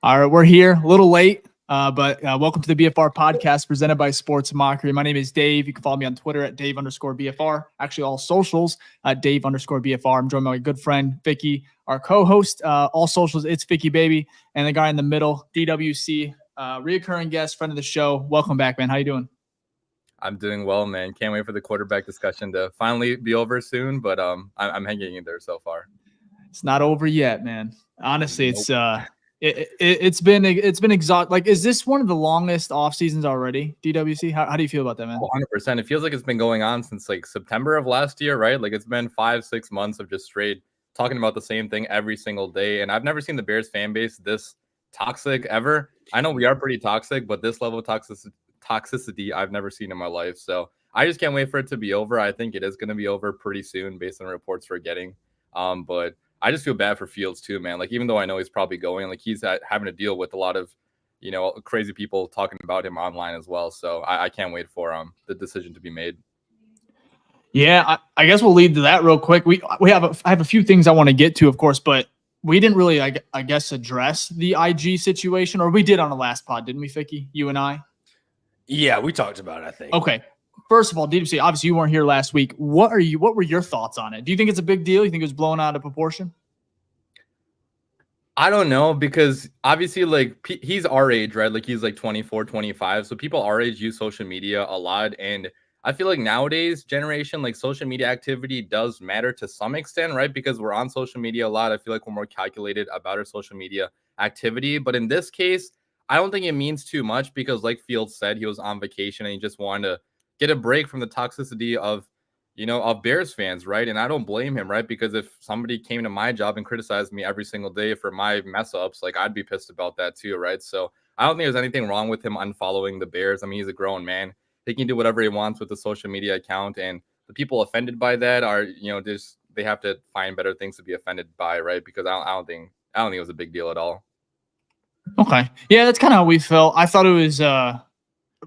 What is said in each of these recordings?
All right, we're here a little late, but welcome to the BFR Podcast presented by Sports Mockery. My name is Dave. You can follow me on Twitter at Dave_BFR. Actually, all socials at Dave_BFR. I'm joined by my good friend, Ficky, our co-host. All socials, it's Ficky, baby. And the guy in the middle, DWC, reoccurring guest, friend of the show. Welcome back, man. How you doing? I'm doing well, man. Can't wait for the quarterback discussion to finally be over soon, but I'm hanging in there so far. It's not over yet, man. Honestly, nope. It's been exhausting. Like, is this one of the longest off seasons already? DWC, how do you feel about that, man? 100%. It feels like it's been going on since like September of last year, right? Like it's been 5-6 months of just straight talking about the same thing every single day. And I've never seen the Bears fan base this toxic ever. I know we are pretty toxic, but this level of toxicity I've never seen in my life. So I just can't wait for it to be over. I think it is going to be over pretty soon based on the reports we're getting. But I just feel bad for Fields too, man. Like, even though I know he's probably going, like he's having to deal with a lot of, crazy people talking about him online as well. So I can't wait for the decision to be made. Yeah, I guess we'll lead to that real quick. I have a few things I want to get to, of course, but we didn't really, I guess, address the IG situation, or we did on the last pod, didn't we, Ficky? You and I? Yeah, we talked about it, I think. Okay. First of all, DWC, obviously you weren't here last week. What were your thoughts on it? Do you think it's a big deal? You think it was blown out of proportion? I don't know, because obviously, like, he's our age, right? Like, he's like 24, 25. So people our age use social media a lot. And I feel like nowadays generation, like, social media activity does matter to some extent, right? Because we're on social media a lot. I feel like we're more calculated about our social media activity. But in this case, I don't think it means too much because, like Fields said, he was on vacation and he just wanted to get a break from the toxicity of Bears fans, right? And I don't blame him, right? Because if somebody came to my job and criticized me every single day for my mess ups, like, I'd be pissed about that too, right? So I don't think there's anything wrong with him unfollowing the Bears. I mean, he's a grown man. He can do whatever he wants with the social media account, and the people offended by that are, they have to find better things to be offended by, right? Because I don't think it was a big deal at all. Okay. Yeah, that's kind of how we felt. I thought it was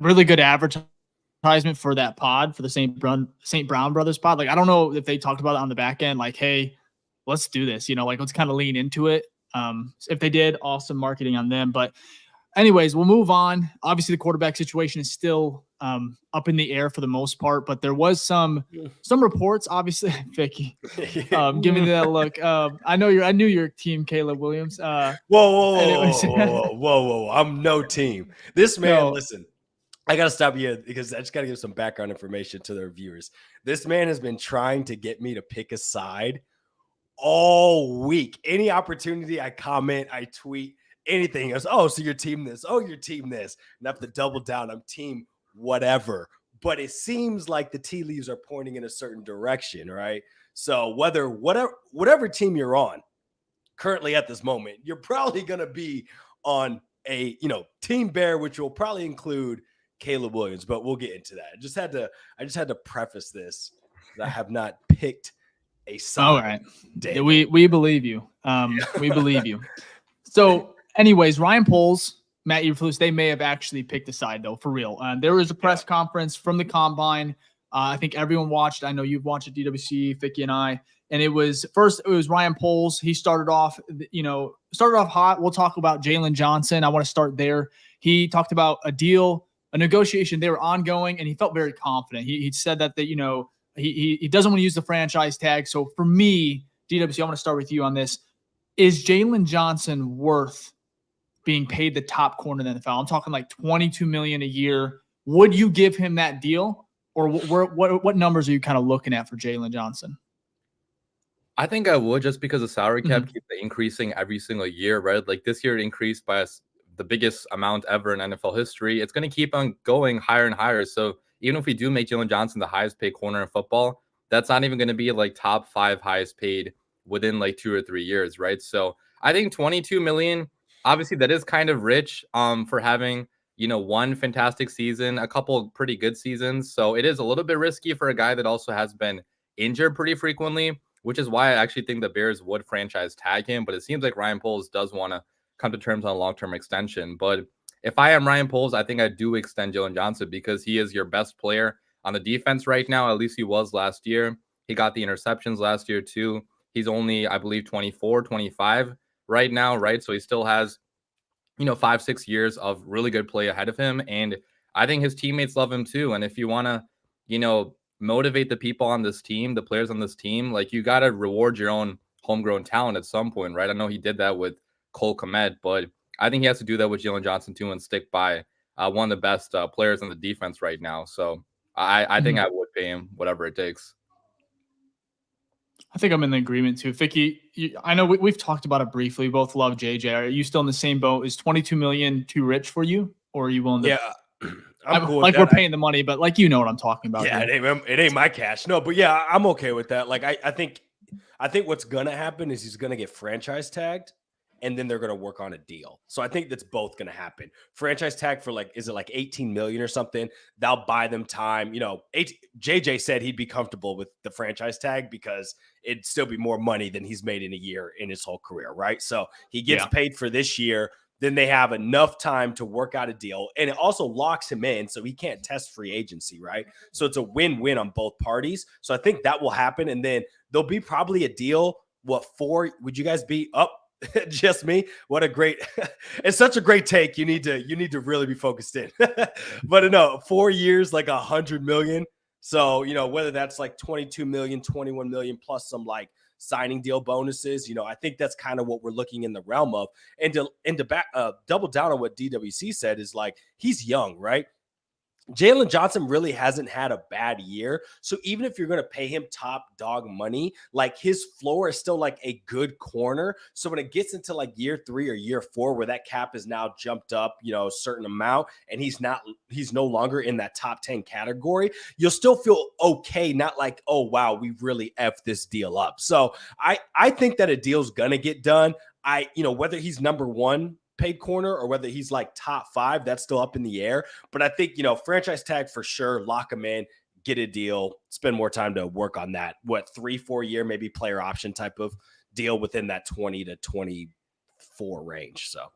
really good advertisement for that pod, for the St. Brown Brothers pod. Like, I don't know if they talked about it on the back end, like, hey, let's do this, like, let's kind of lean into it. If they did, awesome marketing on them. But anyways, we'll move on. Obviously, the quarterback situation is still up in the air for the most part, but there was some reports, obviously. Ficky, give me that look. I knew your team, Caleb Williams. Whoa. I'm no team. This man, listen, I got to stop you because I just got to give some background information to the viewers. This man has been trying to get me to pick a side all week. Any opportunity, I comment, I tweet, anything. He goes, oh, so your team this. Oh, your team this. And I have to double down. I'm team whatever. But it seems like the tea leaves are pointing in a certain direction, right? So whatever team you're on currently at this moment, you're probably going to be on a, Team Bear, which will probably include Caleb Williams, but we'll get into that. I just had to preface this. I have not picked a side. All right. We believe you. We believe you. So anyways, Ryan Poles, Matt Eberflus, they may have actually picked a side, though, for real. There was a press conference from the Combine. I think everyone watched. I know you've watched it, DWC, Ficky, and I. And it was Ryan Poles. He started off hot. We'll talk about Jaylen Johnson. I want to start there. He talked about a negotiation. They were ongoing, and he felt very confident. He said that he doesn't want to use the franchise tag. So for me, DWC, I want to start with you on this. Is Jaylen Johnson worth being paid the top corner in the NFL? I'm talking like $22 million a year. Would you give him that deal, or what numbers are you kind of looking at for Jaylen Johnson? I think I would, just because the salary cap keeps increasing every single year, right? Like, this year it increased by the biggest amount ever in NFL history. It's going to keep on going higher and higher. So even if we do make Jaylen Johnson the highest paid corner in football, that's not even going to be like top 5 highest paid within like 2 or 3 years, right? So I think $22 million, obviously that is kind of rich for having, one fantastic season, a couple pretty good seasons. So it is a little bit risky for a guy that also has been injured pretty frequently, which is why I actually think the Bears would franchise tag him. But it seems like Ryan Poles does want to come to terms on a long-term extension. But if I am Ryan Poles, I think I do extend Jaylen Johnson because he is your best player on the defense right now. At least he was last year. He got the interceptions last year too. He's only, I believe, 24, 25 right now, right? So he still has 5-6 years of really good play ahead of him. And I think his teammates love him too. And if you want to, motivate the people on this team, the players on this team, like you got to reward your own homegrown talent at some point, right? I know he did that with Cole Kmet, but I think he has to do that with Jaylen Johnson too and stick by one of the best players on the defense right now. So I think I would pay him whatever it takes. I think I'm in the agreement too. Ficky, I know we've talked about it briefly. We both love JJ. Are you still in the same boat? Is 22 million too rich for you? Or are you willing to? Yeah. I'm cool with like that. We're paying the money, but like, what I'm talking about. Yeah, it ain't my cash. No, but yeah, I'm okay with that. Like I think what's gonna happen is he's gonna get franchise tagged, and then they're gonna work on a deal. So I think that's both gonna happen. Franchise tag for is it 18 million or something? They'll buy them time. JJ said he'd be comfortable with the franchise tag because it'd still be more money than he's made in a year in his whole career, right? So he gets paid for this year. Then they have enough time to work out a deal. And it also locks him in so he can't test free agency, right? So it's a win-win on both parties. So I think that will happen. And then there'll be probably a deal. What, 4? Would you guys be up? Just me? What a great – it's such a great take. You need to really be focused in. But no, 4 years, $100 million. So, whether that's 22 million, 21 million plus some signing deal bonuses, I think that's kind of what we're looking in the realm of. And to double down on what DWC said is he's young, right? Jaylen Johnson really hasn't had a bad year. So even if you're going to pay him top dog money, his floor is still a good corner. So when it gets into year 3 or year 4, where that cap is now jumped up, a certain amount, and he's no longer in that top 10 category, you'll still feel okay. Not oh, wow, we really effed this deal up. So I think that a deal's going to get done. Whether he's number 1 paid corner or whether he's top 5, that's still up in the air. But I think, franchise tag for sure, lock him in, get a deal, spend more time to work on that. 3-4 year, maybe player option type of deal within that 20 to 24 range. So.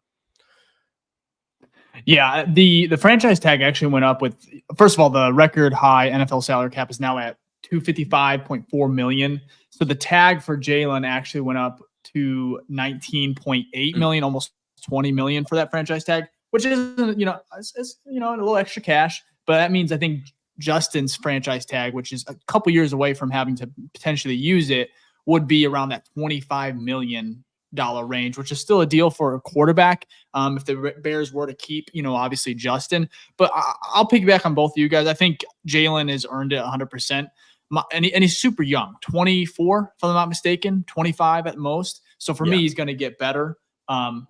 Yeah, the franchise tag actually went up with, first of all, the record high NFL salary cap is now at $255.4 million. So the tag for Jaylen actually went up to $19.8 million, almost $20 million for that franchise tag, which isn't, it's a little extra cash, but that means I think Justin's franchise tag, which is a couple years away from having to potentially use it, would be around that $25 million range, which is still a deal for a quarterback. If the Bears were to keep, obviously Justin, but I'll piggyback on both of you guys. I think Jaylen has earned it 100%. And he's super young, 24, if I'm not mistaken, 25 at most. So for me, he's going to get better.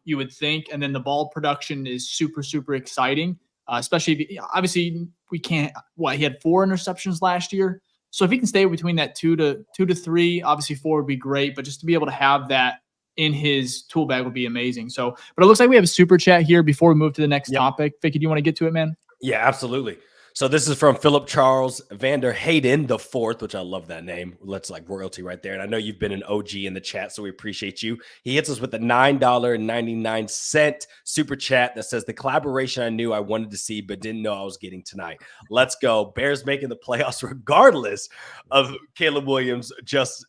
You would think. And then the ball production is super, super exciting, especially obviously we can't, he had 4 interceptions last year. So if he can stay between that 2 to 3, obviously 4 would be great, but just to be able to have that in his tool bag would be amazing. So, but it looks like we have a super chat here before we move to the next topic. Vicky, do you want to get to it, man? Yeah, absolutely. So this is from Philip Charles Vander Hayden the Fourth, which I love that name. That's royalty right there. And I know you've been an OG in the chat, so we appreciate you. He hits us with a $9.99 super chat that says, the collaboration I knew I wanted to see but didn't know I was getting tonight. Let's go. Bears making the playoffs regardless of Caleb Williams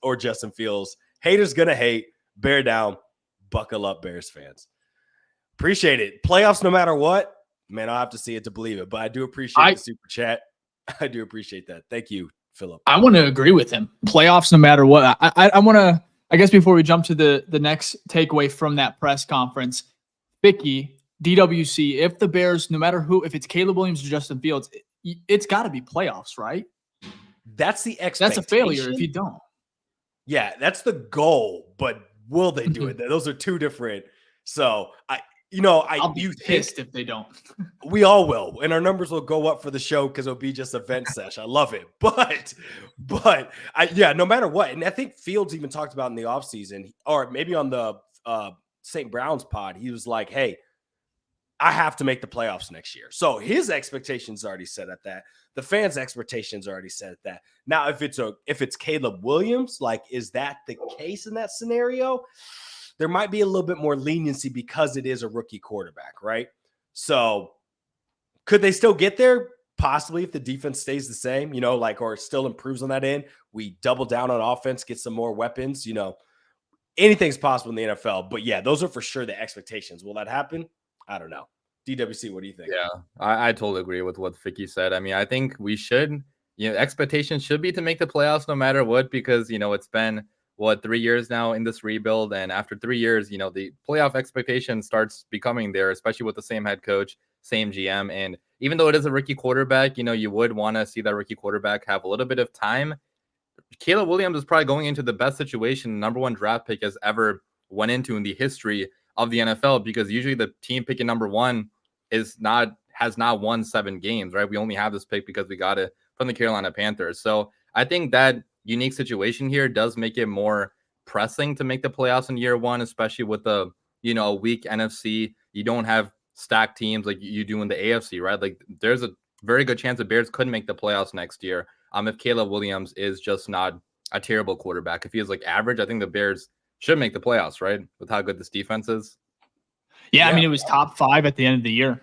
or Justin Fields. Haters gonna hate. Bear down. Buckle up, Bears fans. Appreciate it. Playoffs no matter what. Man, I'll have to see it to believe it, but I do appreciate the super chat. I do appreciate that. Thank you, Philip. I want to agree with him. Playoffs, no matter what. I want to, I guess before we jump to the next takeaway from that press conference, Ficky, DWC, if the Bears, no matter who, if it's Caleb Williams or Justin Fields, it's got to be playoffs, right? That's the expectation. That's a failure if you don't. Yeah, that's the goal, but will they do it? Those are two different. So I'll be pissed if they don't. We all will, and our numbers will go up for the show because it'll be just a vent sesh. I love it, but no matter what, and I think Fields even talked about in the offseason, or maybe on the St. Brown's pod, he was like, "Hey, I have to make the playoffs next year." So his expectations already set at that. The fans' expectations already set at that. Now, if it's Caleb Williams, is that the case in that scenario? There might be a little bit more leniency because it is a rookie quarterback, right? So could they still get there? Possibly if the defense stays the same, or still improves on that end. We double down on offense, get some more weapons, anything's possible in the NFL. But yeah, those are for sure the expectations. Will that happen? I don't know. DWC, what do you think? Yeah, I totally agree with what Ficky said. I mean, I think we should, expectations should be to make the playoffs no matter what, because, it's been, 3 years now in this rebuild. And after 3 years, the playoff expectation starts becoming there, especially with the same head coach, same GM. And even though it is a rookie quarterback, you would want to see that rookie quarterback have a little bit of time. Caleb Williams is probably going into the best situation number one draft pick has ever went into in the history of the NFL, because usually the team picking number one has not won 7 games, right? We only have this pick because we got it from the Carolina Panthers. So I think that unique situation here does make it more pressing to make the playoffs in year one, especially with the, a weak NFC. You don't have stacked teams like you do in the AFC, right? Like there's a very good chance the Bears could make the playoffs next year. If Caleb Williams is just not a terrible quarterback. If he is like average, I think the Bears should make the playoffs, right? With how good this defense is. Yeah, I mean, it was top 5 at the end of the year.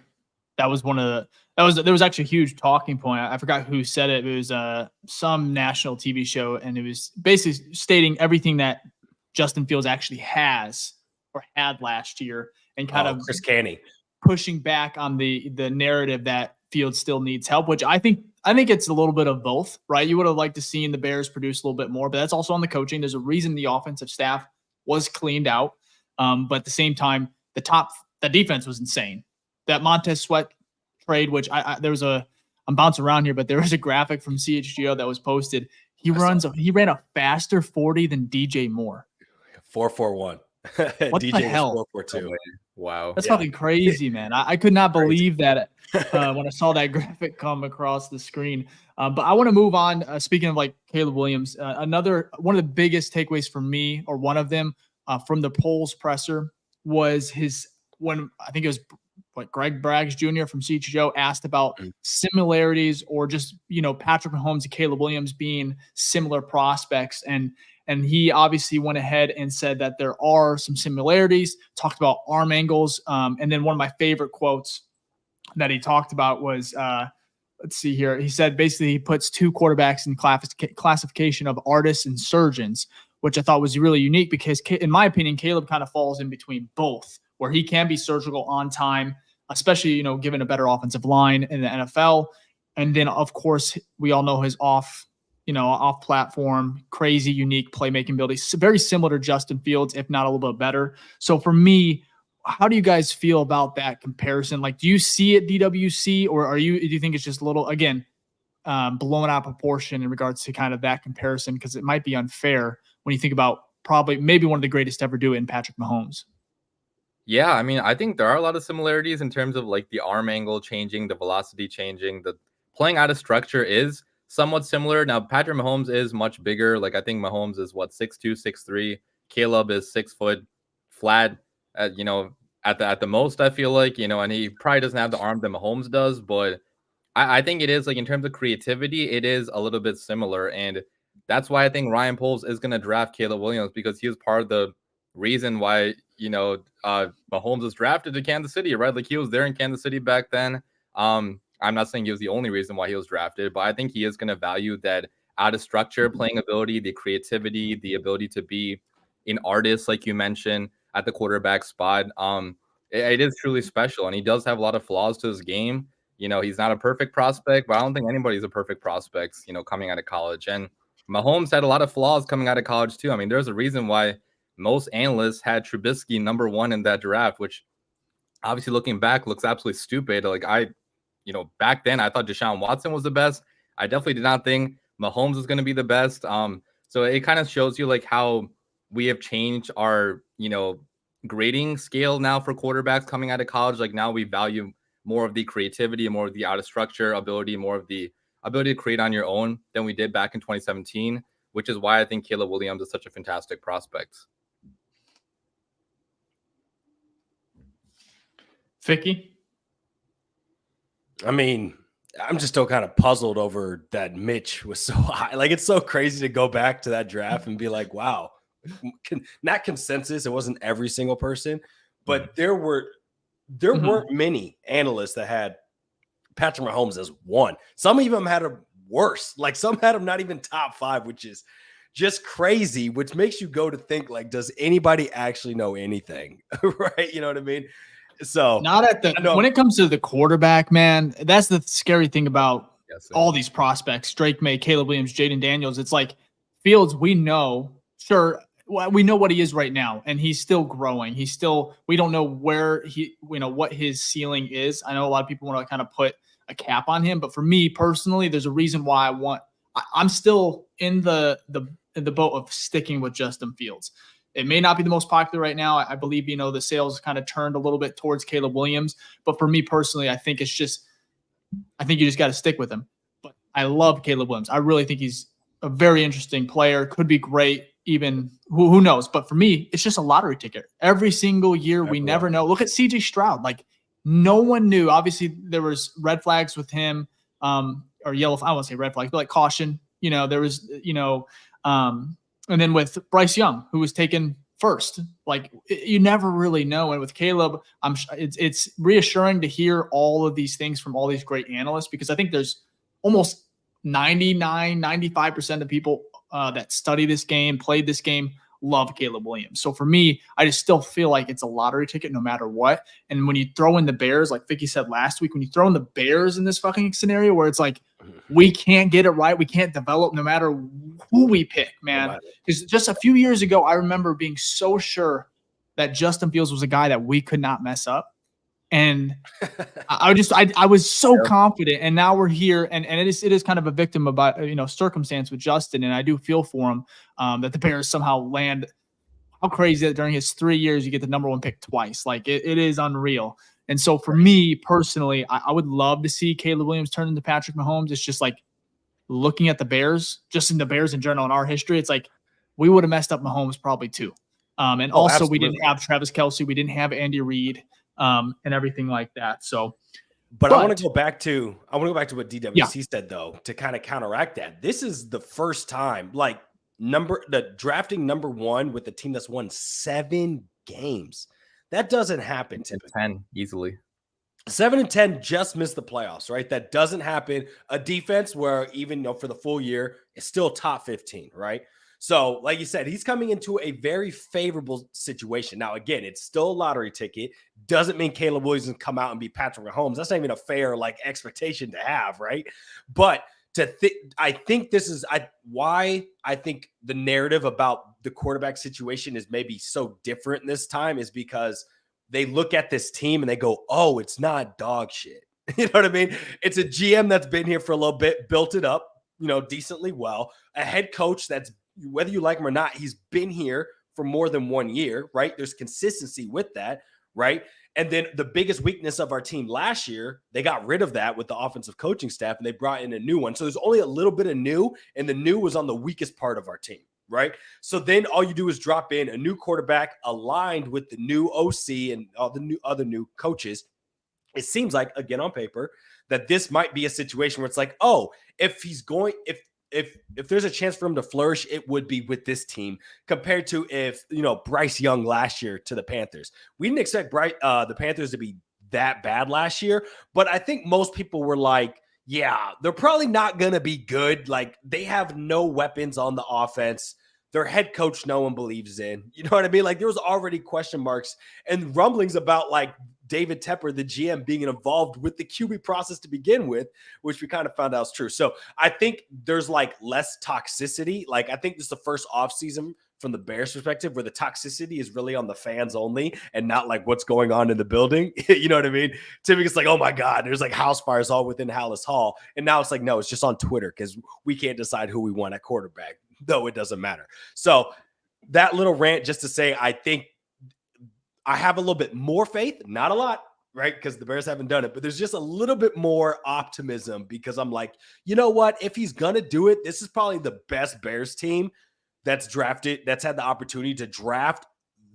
That was there was actually a huge talking point. I forgot who said it. It was some national TV show, and it was basically stating everything that Justin Fields actually has or had last year, and kind of Chris Canny pushing back on the narrative that Fields still needs help, which I think it's a little bit of both, right? You would have liked to see the Bears produce a little bit more, but that's also on the coaching. There's a reason the offensive staff was cleaned out. But at the same time, the defense was insane. That Montez Sweat trade, which I'm bouncing around here, but there was a graphic from CHGO that was posted. He ran a faster 40 than DJ Moore. 4.41. What DJ the hell? 4.42. Wow. That's fucking crazy, man. I could not believe that when I saw that graphic come across the screen. But I want to move on. Speaking of like Caleb Williams, one of the biggest takeaways for me, or one of them, from the polls presser was when I think it was Greg Braggs Jr. from CHGO asked about similarities, or just, Patrick Mahomes and Caleb Williams being similar prospects. And he obviously went ahead and said that there are some similarities, talked about arm angles. And then one of my favorite quotes that he talked about was, let's see here. He said basically he puts 2 quarterbacks in classification of artists and surgeons, which I thought was really unique because, in my opinion, Caleb kind of falls in between both, where he can be surgical on time, especially, given a better offensive line in the NFL. And then, of course, we all know his off-platform, crazy, unique playmaking ability. Very similar to Justin Fields, if not a little bit better. So for me, how do you guys feel about that comparison? Like, do you see it DWC, or do you think it's just a little, again, blown out of proportion in regards to kind of that comparison? Because it might be unfair when you think about maybe one of the greatest to ever do it in Patrick Mahomes. Yeah, I mean, I think there are a lot of similarities in terms of like the arm angle changing, the velocity changing, the playing out of structure is somewhat similar. Now, Patrick Mahomes is much bigger. Like, I think Mahomes is 6'2", 6'3". Caleb is 6 foot flat, at the most, I feel like, and he probably doesn't have the arm that Mahomes does, but I think it is, like, in terms of creativity, it is a little bit similar. And that's why I think Ryan Poles is going to draft Caleb Williams, because he was part of the reason why, Mahomes was drafted to Kansas City, right? Like, he was there in Kansas City back then. I'm not saying he was the only reason why he was drafted, but I think he is going to value that out of structure playing ability, the creativity, the ability to be an artist, like you mentioned, at the quarterback spot. It is truly special, and he does have a lot of flaws to his game. He's not a perfect prospect, but I don't think anybody's a perfect prospect, coming out of college. And Mahomes had a lot of flaws coming out of college too. I mean, there's a reason why most analysts had Trubisky number 1 in that draft, which obviously looking back looks absolutely stupid. Like, back then I thought Deshaun Watson was the best. I definitely did not think Mahomes was going to be the best. So it kind of shows you like how we have changed our, grading scale now for quarterbacks coming out of college. Like, now we value more of the creativity, more of the out of structure ability, more of the ability to create on your own than we did back in 2017, which is why I think Caleb Williams is such a fantastic prospect. Ficky? I mean, I'm just still kind of puzzled over that Mitch was so high. Like, it's so crazy to go back to that draft and be like, wow, not consensus. It wasn't every single person, but there weren't many analysts that had Patrick Mahomes as 1. Some of them had him worse. Like, some had him not even top 5, which is just crazy, which makes you go to think, like, does anybody actually know anything? Right? You know what I mean? So not at the when it comes to the quarterback, man, that's the scary thing about all these prospects, Drake May, Caleb Williams, Jaden Daniels. It's like Fields, we know, sure, we know what he is right now, and he's still growing. We don't know where what his ceiling is. I know a lot of people want to kind of put a cap on him, but for me personally, there's a reason why I'm still in the boat of sticking with Justin Fields. It may not be the most popular right now. I believe, the sales kind of turned a little bit towards Caleb Williams, but for me personally, I think you just got to stick with him. But I love Caleb Williams. I really think he's a very interesting player, could be great. Even who knows? But for me, it's just a lottery ticket. Every single year, we never know. Look at CJ Stroud. Like, no one knew. Obviously, there was red flags with him, or yellow. I won't say red flags, but like caution. There was, and then with Bryce Young, who was taken first. Like, you never really know. And with Caleb, it's reassuring to hear all of these things from all these great analysts, because I think there's almost 95% of people that study this game, played this game, love Caleb Williams. So for me, I just still feel like it's a lottery ticket no matter what. And when you throw in the Bears, like Ficky said last week, when you throw in the Bears in this fucking scenario where it's like, we can't get it right, we can't develop no matter who we pick, man. Because just a few years ago, I remember being so sure that Justin Fields was a guy that we could not mess up. And I was so confident, and now we're here, and it is kind of a victim about circumstance with Justin, and I do feel for him that the Bears somehow land. How crazy that during his 3 years you get the number one pick twice. Like, it is unreal. And so for me personally, I would love to see Caleb Williams turn into Patrick Mahomes. It's just like looking at the Bears, just in the Bears in general in our history, it's like we would have messed up Mahomes probably too. And also absolutely. We didn't have Travis Kelce, we didn't have Andy Reid. And everything like that. So, but I want to go back to what DWC said though, to kind of counteract that. This is the first time, like, drafting number one with a team that's won 7 games. That doesn't happen typically. 10 easily. 7 and 10 just missed the playoffs, right? That doesn't happen. A defense where even for the full year is still top 15, right? So, like you said, he's coming into a very favorable situation. Now, again, it's still a lottery ticket. Doesn't mean Caleb Williams can come out and be Patrick Mahomes. That's not even a fair expectation to have, right? But I think this is why I think the narrative about the quarterback situation is maybe so different this time, is because they look at this team and they go, "Oh, it's not dog shit." You know what I mean? It's a GM that's been here for a little bit, built it up, decently well. A head coach that's, whether you like him or not, he's been here for more than 1 year, right? There's consistency with that, right? And then the biggest weakness of our team last year, they got rid of that with the offensive coaching staff, and they brought in a new one. So there's only a little bit of new, and the new was on the weakest part of our team, right? So then all you do is drop in a new quarterback aligned with the new OC and all the other new coaches. It seems like, again, on paper, that this might be a situation where it's like, oh, if there's a chance for him to flourish, it would be with this team, compared to if, Bryce Young last year to the Panthers. We didn't expect the Panthers to be that bad last year, but I think most people were like, yeah, they're probably not going to be good. Like, they have no weapons on the offense. Their head coach, no one believes in. You know what I mean? Like, there was already question marks and rumblings about David Tepper, the GM, being involved with the QB process to begin with, which we kind of found out is true. So I think there's less toxicity. I think this is the first offseason from the Bears perspective where the toxicity is really on the fans only and not what's going on in the building. You know what I mean? Typically it's oh my God, there's house fires all within Hallis Hall. And now it's no, it's just on Twitter because we can't decide who we want at quarterback, though it doesn't matter. So that little rant just to say, I think I have a little bit more faith, not a lot, right? Because the Bears haven't done it, but there's just a little bit more optimism because I'm you know what? If he's going to do it, this is probably the best Bears team that's had the opportunity to draft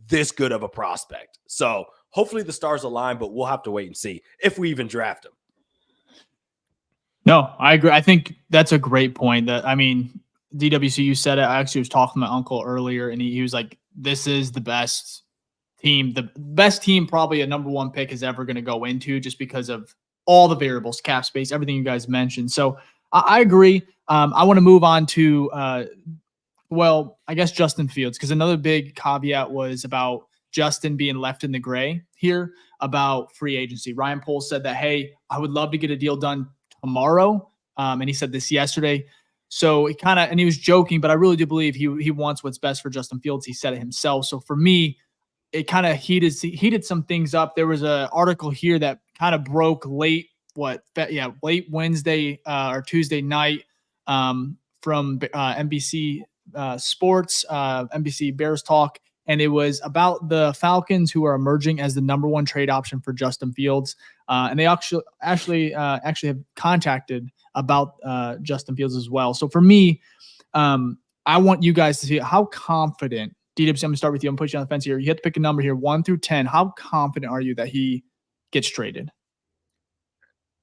this good of a prospect. So hopefully the stars align, but we'll have to wait and see if we even draft him. No, I agree. I think that's a great point. DWC, you said it. I actually was talking to my uncle earlier, and he was like, this is the best team probably a number one pick is ever going to go into, just because of all the variables, cap space, everything you guys mentioned. So I agree. I want to move on to, I guess Justin Fields, because another big caveat was about Justin being left in the gray here. about free agency. Ryan Poles said that, hey, I would love to get a deal done tomorrow. And he said this yesterday. So he and he was joking, but I really do believe he wants what's best for Justin Fields. He said it himself. So for me, it kind of heated some things up. There was an article here that kind of broke late Wednesday or Tuesday night from NBC Sports, NBC Bears Talk. And it was about the Falcons, who are emerging as the number one trade option for Justin Fields. And they actually have contacted about Justin Fields as well. So for me, I want you guys to see how confident, DWC, I'm going to start with you. I'm pushing you on the fence here. You have to pick a number here, 1 through 10. How confident are you that he gets traded?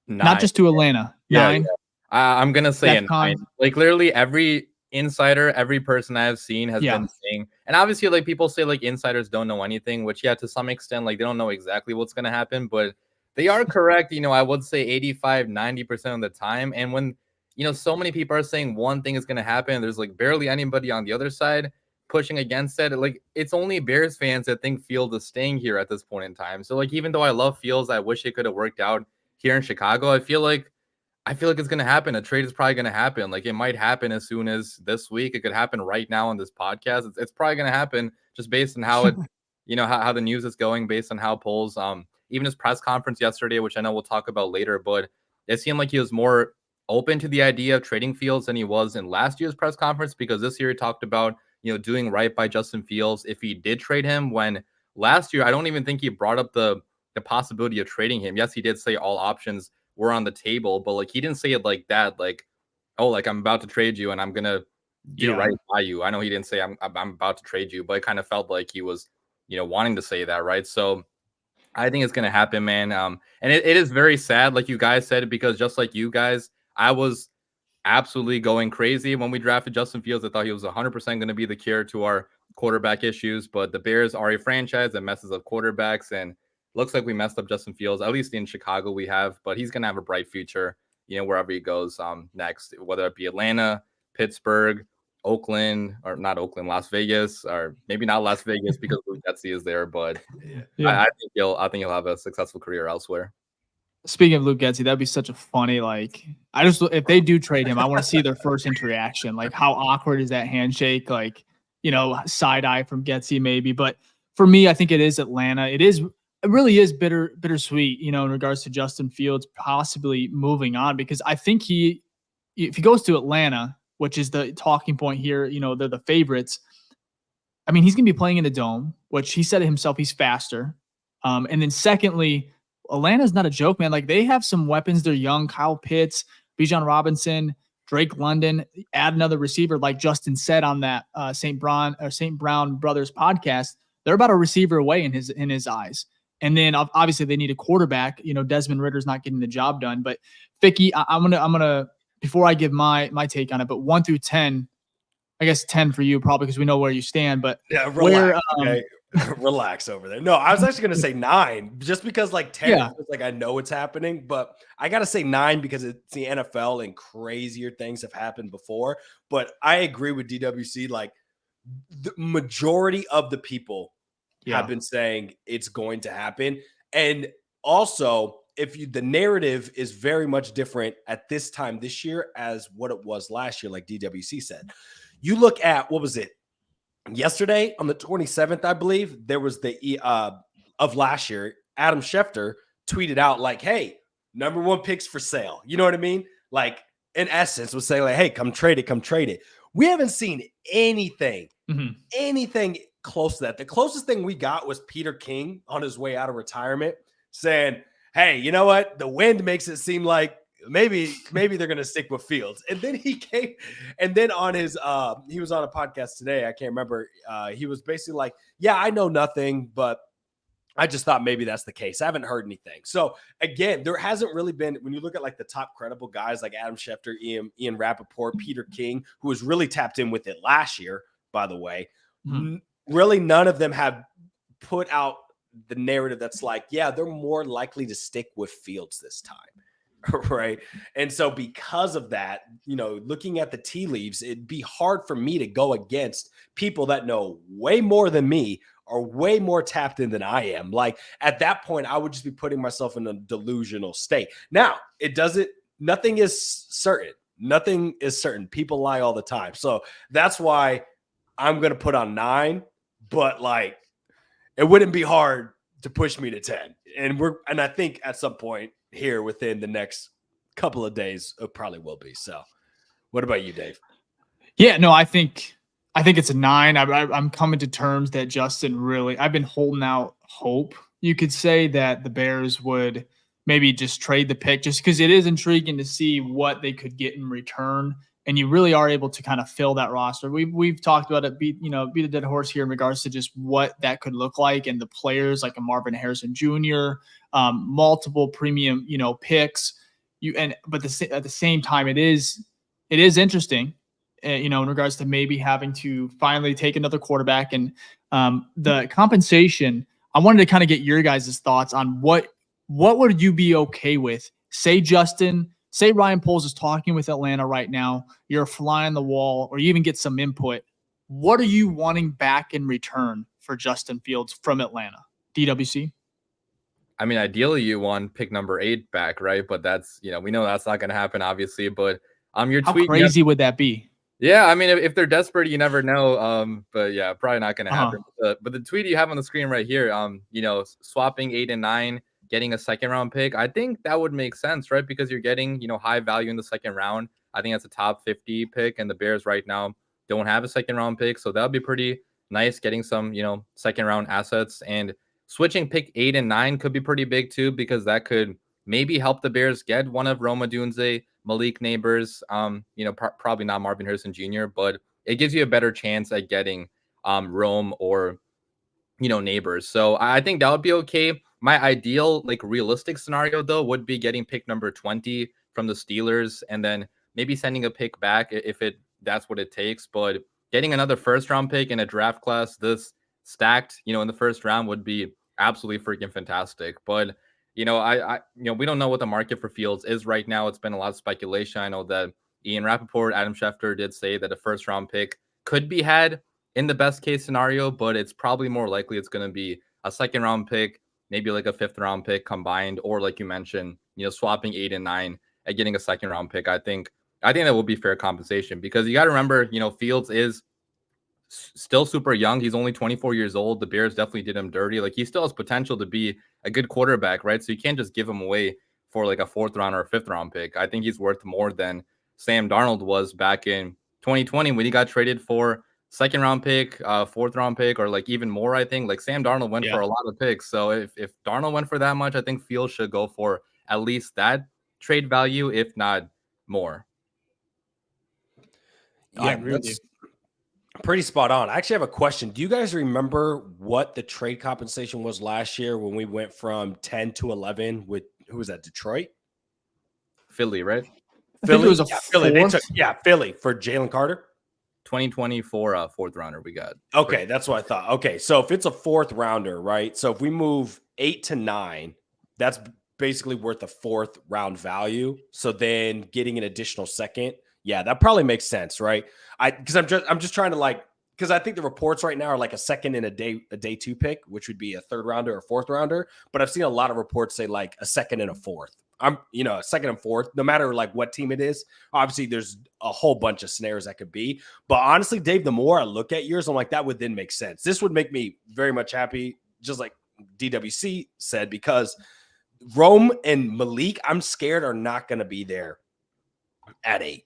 9. Not just to Atlanta. Yeah, 9. Yeah. I'm going to say a 9. Con- Like literally every insider, every person I've seen has been saying, and obviously like people say like insiders don't know anything, which to some extent, like they don't know exactly what's going to happen, but they are correct. I would say 85-90% of the time. And when so many people are saying one thing is going to happen, there's like barely anybody on the other side pushing against it. Like it's only Bears fans that think Fields is staying here at this point in time. So like even though I love Fields, I wish it could have worked out here in Chicago. I feel like it's going to happen. A trade is probably going to happen. Like it might happen as soon as this week. It could happen right now on this podcast. It's probably going to happen just based on how it, how the news is going, based on how polls, even his press conference yesterday, which I know we'll talk about later, but it seemed like he was more open to the idea of trading Fields than he was in last year's press conference, because this year he talked about, doing right by Justin Fields if he did trade him, when last year, I don't even think he brought up the possibility of trading him. Yes, he did say all options were on the table, but like he didn't say it like that, like, oh, like I'm about to trade you and I'm gonna do right by you. I know he didn't say I'm about to trade you, but it kind of felt like he was, wanting to say that, right? So I think it's gonna happen, man. And it is very sad, like you guys said, because just like you guys, I was absolutely going crazy when we drafted Justin Fields. I thought he was 100% going to be the cure to our quarterback issues, but the Bears are a franchise that messes up quarterbacks, and looks like we messed up Justin Fields, at least in Chicago we have, but he's going to have a bright future, wherever he goes next, whether it be Atlanta, Pittsburgh, Oakland, or not Oakland, Las Vegas, or maybe not Las Vegas because Luke Getsy is there, but I think he'll have a successful career elsewhere. Speaking of Luke Getsy, that'd be such a funny, if they do trade him, I want to see their first interaction. Like, how awkward is that handshake? Like, side eye from Getsy maybe. But for me, I think it is Atlanta. It really is bittersweet, in regards to Justin Fields possibly moving on, because I think if he goes to Atlanta, which is the talking point here, they're the favorites. I mean, he's going to be playing in the dome, which he said it himself, he's faster. And then secondly, Atlanta's not a joke, man. Like, they have some weapons. They're young. Kyle Pitts, Bijan Robinson, Drake London. Add another receiver, like Justin said on that St. Brown Brothers podcast. They're about a receiver away in his eyes. And then obviously they need a quarterback. Desmond Ritter's not getting the job done. But Ficky, I'm gonna before I give my take on it, but 1 through 10, I guess 10 for you probably because we know where you stand. But relax, okay? Relax over there. No, I was actually gonna say 9, just because 10 is I know what's happening, but I gotta say 9 because it's the NFL and crazier things have happened before. But I agree with DWC. Like, the majority of the people have been saying it's going to happen. And also, the narrative is very much different at this time this year as what it was last year, like DWC said. You look at, what was it? Yesterday on the 27th, I believe, there was the of last year, Adam Schefter tweeted out like, hey, number 1 picks for sale. You know what I mean? Like, in essence, was saying like, hey, come trade it. We haven't seen anything close to that. The closest thing we got was Peter King on his way out of retirement saying, hey, you know what? The wind makes it seem like maybe they're going to stick with Fields. And then he came, and then on his, he was on a podcast today. I can't remember. He was basically like, yeah, I know nothing, but I just thought maybe that's the case. I haven't heard anything. So again, there hasn't really been, when you look at the top credible guys like Adam Schefter, Ian Rappaport, Peter King, who was really tapped in with it last year, by the way, really none of them have put out the narrative that's like, yeah, they're more likely to stick with Fields this time. Right. And so because of that, looking at the tea leaves, it'd be hard for me to go against people that know way more than me are way more tapped in than I am. Like at that point, I would just be putting myself in a delusional state. Now, nothing is certain. Nothing is certain. People lie all the time. So that's why I'm going to put on 9, but like it wouldn't be hard to push me to 10. And I think at some point here within the next couple of days, it probably will be. So what about you, Dave? Yeah, no, I think it's a 9. I'm coming to terms that Justin I've been holding out hope. You could say that the Bears would maybe just trade the pick just because it is intriguing to see what they could get in return. And you really are able to kind of fill that roster. We've talked about it, beat a dead horse here in regards to just what that could look like, and the players like a Marvin Harrison Jr., multiple premium, picks. But at the same time, it is interesting, in regards to maybe having to finally take another quarterback and the compensation. I wanted to kind of get your guys' thoughts on what would you be okay with? Say Ryan Poles is talking with Atlanta right now. You're a fly on the wall, or you even get some input. What are you wanting back in return for Justin Fields from Atlanta? DWC? I mean, ideally you want pick number 8 back, right? But that's, we know that's not going to happen, obviously. But your How tweet, crazy would that be? Yeah, I mean, if they're desperate, you never know. But yeah, probably not going to happen. But the tweet you have on the screen right here, swapping 8 and 9, getting a second round pick, I think that would make sense, right? Because you're getting, high value in the second round. I think that's a top 50 pick, and the Bears right now don't have a second round pick. So that would be pretty nice, getting some, second round assets. And switching pick 8 and 9 could be pretty big too, because that could maybe help the Bears get one of Rome Odunze, Malik Neighbors, probably not Marvin Harrison Jr., but it gives you a better chance at getting Rome or, Neighbors. So I think that would be okay. My ideal, realistic scenario, though, would be getting pick number 20 from the Steelers and then maybe sending a pick back if that's what it takes. But getting another first round pick in a draft class this stacked, in the first round would be absolutely freaking fantastic. But we don't know what the market for Fields is right now. It's been a lot of speculation. I know that Ian Rappaport, Adam Schefter did say that a first round pick could be had in the best case scenario, but it's probably more likely it's going to be a second round pick, maybe like a 5th round pick combined, or like you mentioned, swapping 8 and 9 and getting a second round pick. I think that will be fair compensation, because you got to remember, Fields is still super young. He's only 24 years old. The Bears definitely did him dirty. He still has potential to be a good quarterback, right? So you can't just give him away for a 4th round or a 5th round pick. I think he's worth more than Sam Darnold was back in 2020 when he got traded for 2nd round pick, 4th round pick, or even more. I think Sam Darnold went for a lot of picks. So if Darnold went for that much, I think Fields should go for at least that trade value, if not more. Yeah, I agree with you. Pretty spot on. I actually have a question. Do you guys remember what the trade compensation was last year when we went from 10 to 11 with, who was that, Detroit? Philly, right? Philly was Philly for Jalen Carter. 2024 4th rounder we got. Okay, that's what I thought. Okay, so if it's a 4th rounder, right? So if we move 8 to 9, that's basically worth a 4th round value. So then getting an additional second, yeah, that probably makes sense, right? Because I'm just trying to because I think the reports right now are a second and a day 2 pick, which would be a 3rd rounder or 4th rounder. But I've seen a lot of reports say a second and a 4th. A second and 4th, no matter what team it is. Obviously, there's a whole bunch of scenarios that could be. But honestly, Dave, the more I look at yours, I'm like, that would then make sense. This would make me very much happy, just like DWC said, because Rome and Malik, I'm scared, are not going to be there at 8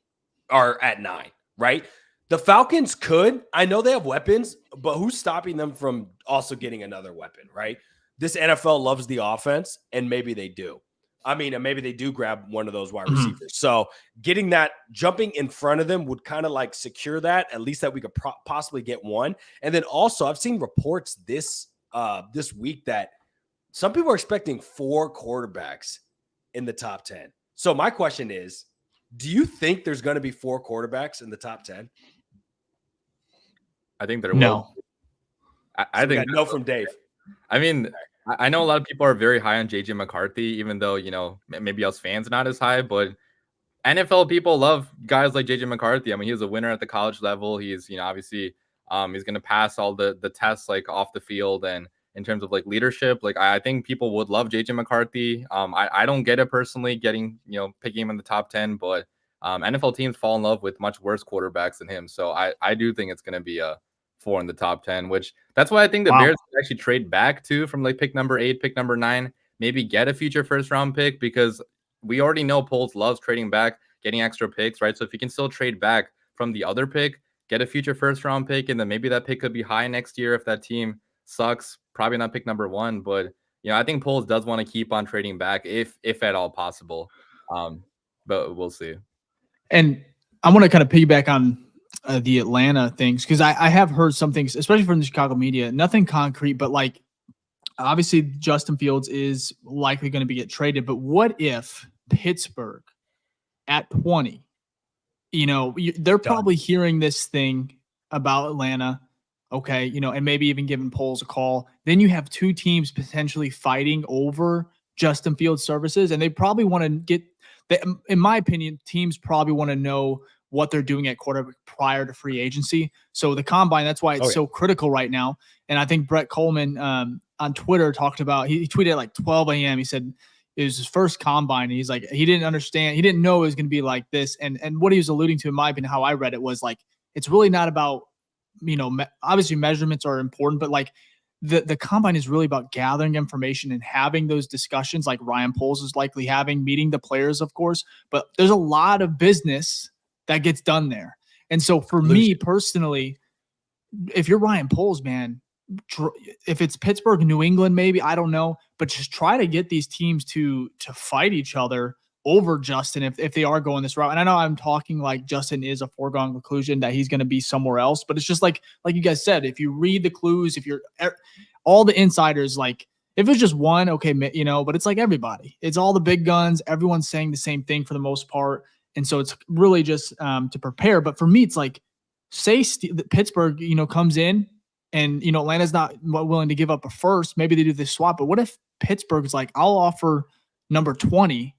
or at 9, right? The Falcons could. I know they have weapons, but who's stopping them from also getting another weapon, right? This NFL loves the offense, and maybe they do. I mean, and maybe they do grab one of those wide receivers. So getting that, jumping in front of them would kind of secure that, at least that we could possibly get one. And then also, I've seen reports this week that some people are expecting 4 quarterbacks in the top 10. So my question is, do you think there's going to be 4 quarterbacks in the top 10? I think there will. No. I think no from Dave. I mean, I know a lot of people are very high on JJ McCarthy, even though, maybe us fans not as high, but NFL people love guys like JJ McCarthy. I mean, he was a winner at the college level. He's, obviously He's going to pass all the tests like off the field, and in terms of like leadership, like I think people would love JJ McCarthy. I don't get it personally picking him in the top 10, but NFL teams fall in love with much worse quarterbacks than him. So I do think it's going to be a 4 in the top 10, which that's why I think the Bears actually trade back to from like pick number 8, pick number 9, maybe get a future first round pick, because we already know Poles loves trading back, getting extra picks, right? So if you can still trade back from the other pick, get a future first round pick, and then maybe that pick could be high next year if that team sucks. Probably not pick number 1, but I think Poles does want to keep on trading back if at all possible. But we'll see. And I want to kind of piggyback on the Atlanta things, because I have heard some things, especially from the Chicago media, nothing concrete, but like obviously Justin Fields is likely going to get traded. But what if Pittsburgh at 20, they're probably hearing this thing about Atlanta. Okay. And maybe even giving Poles a call. Then you have two teams potentially fighting over Justin Fields services. And they probably want to get that. In my opinion, teams probably want to know what they're doing at quarterback prior to free agency. So the combine, that's why it's so critical right now. And I think Brett Coleman on Twitter talked about, he tweeted at like 12 a.m. He said it was his first combine. And he's like, he didn't understand. He didn't know it was going to be like this. And what he was alluding to, in my opinion, how I read it, was like, it's really not about, obviously measurements are important, but like the combine is really about gathering information and having those discussions like Ryan Poles is likely having, meeting the players, of course, but there's a lot of business that gets done there. And so for me personally, if you're Ryan Poles, man, if it's Pittsburgh, New England, maybe, I don't know, but just try to get these teams to fight each other over Justin if they are going this route. And I know I'm talking like Justin is a foregone conclusion that he's going to be somewhere else, but it's just like you guys said, if you read the clues, if you're all the insiders, like if it's just one, okay, but it's like everybody, it's all the big guns, everyone's saying the same thing for the most part. And so it's really just to prepare. But for me, it's like, say Pittsburgh, comes in and, Atlanta's not willing to give up a first, maybe they do this swap, but what if Pittsburgh's like, I'll offer number 20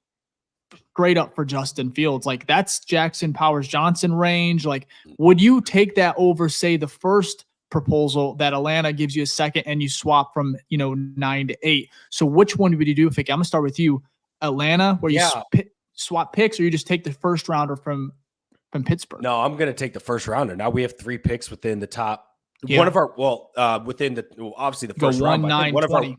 straight up for Justin Fields? Like that's Jackson Powers Johnson range. Like, would you take that over, say, the first proposal that Atlanta gives you a second and you swap from, 9 to 8? So which one would you do? Ficky, I'm gonna start with you. Atlanta, where you swap picks, or you just take the first rounder from Pittsburgh? No, I'm gonna take the first rounder. Now we have 3 picks within the top. One of our within the obviously the first round. 9, 20.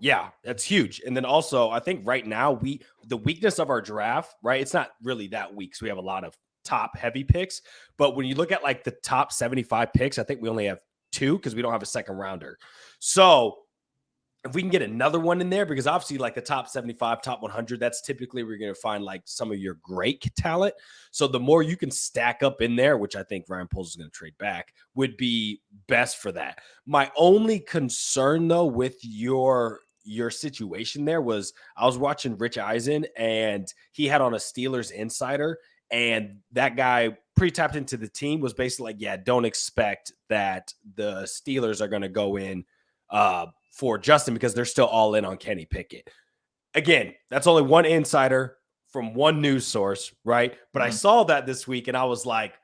Yeah, that's huge. And then also, I think right now the weakness of our draft, right? It's not really that weak. So we have a lot of top heavy picks. But when you look at like the top 75 picks, I think we only have 2 because we don't have a second rounder. So if we can get another one in there, because obviously like the top 75, top 100, that's typically where you're going to find like some of your great talent. So the more you can stack up in there, which I think Ryan Poles is going to trade back, would be best for that. My only concern though with your situation there was I was watching Rich Eisen and he had on a Steelers insider, and that guy pre-tapped into the team was basically like, yeah, don't expect that the Steelers are going to go in for Justin because they're still all in on Kenny Pickett. Again, that's only one insider from one news source, right? But I saw that this week and I was like,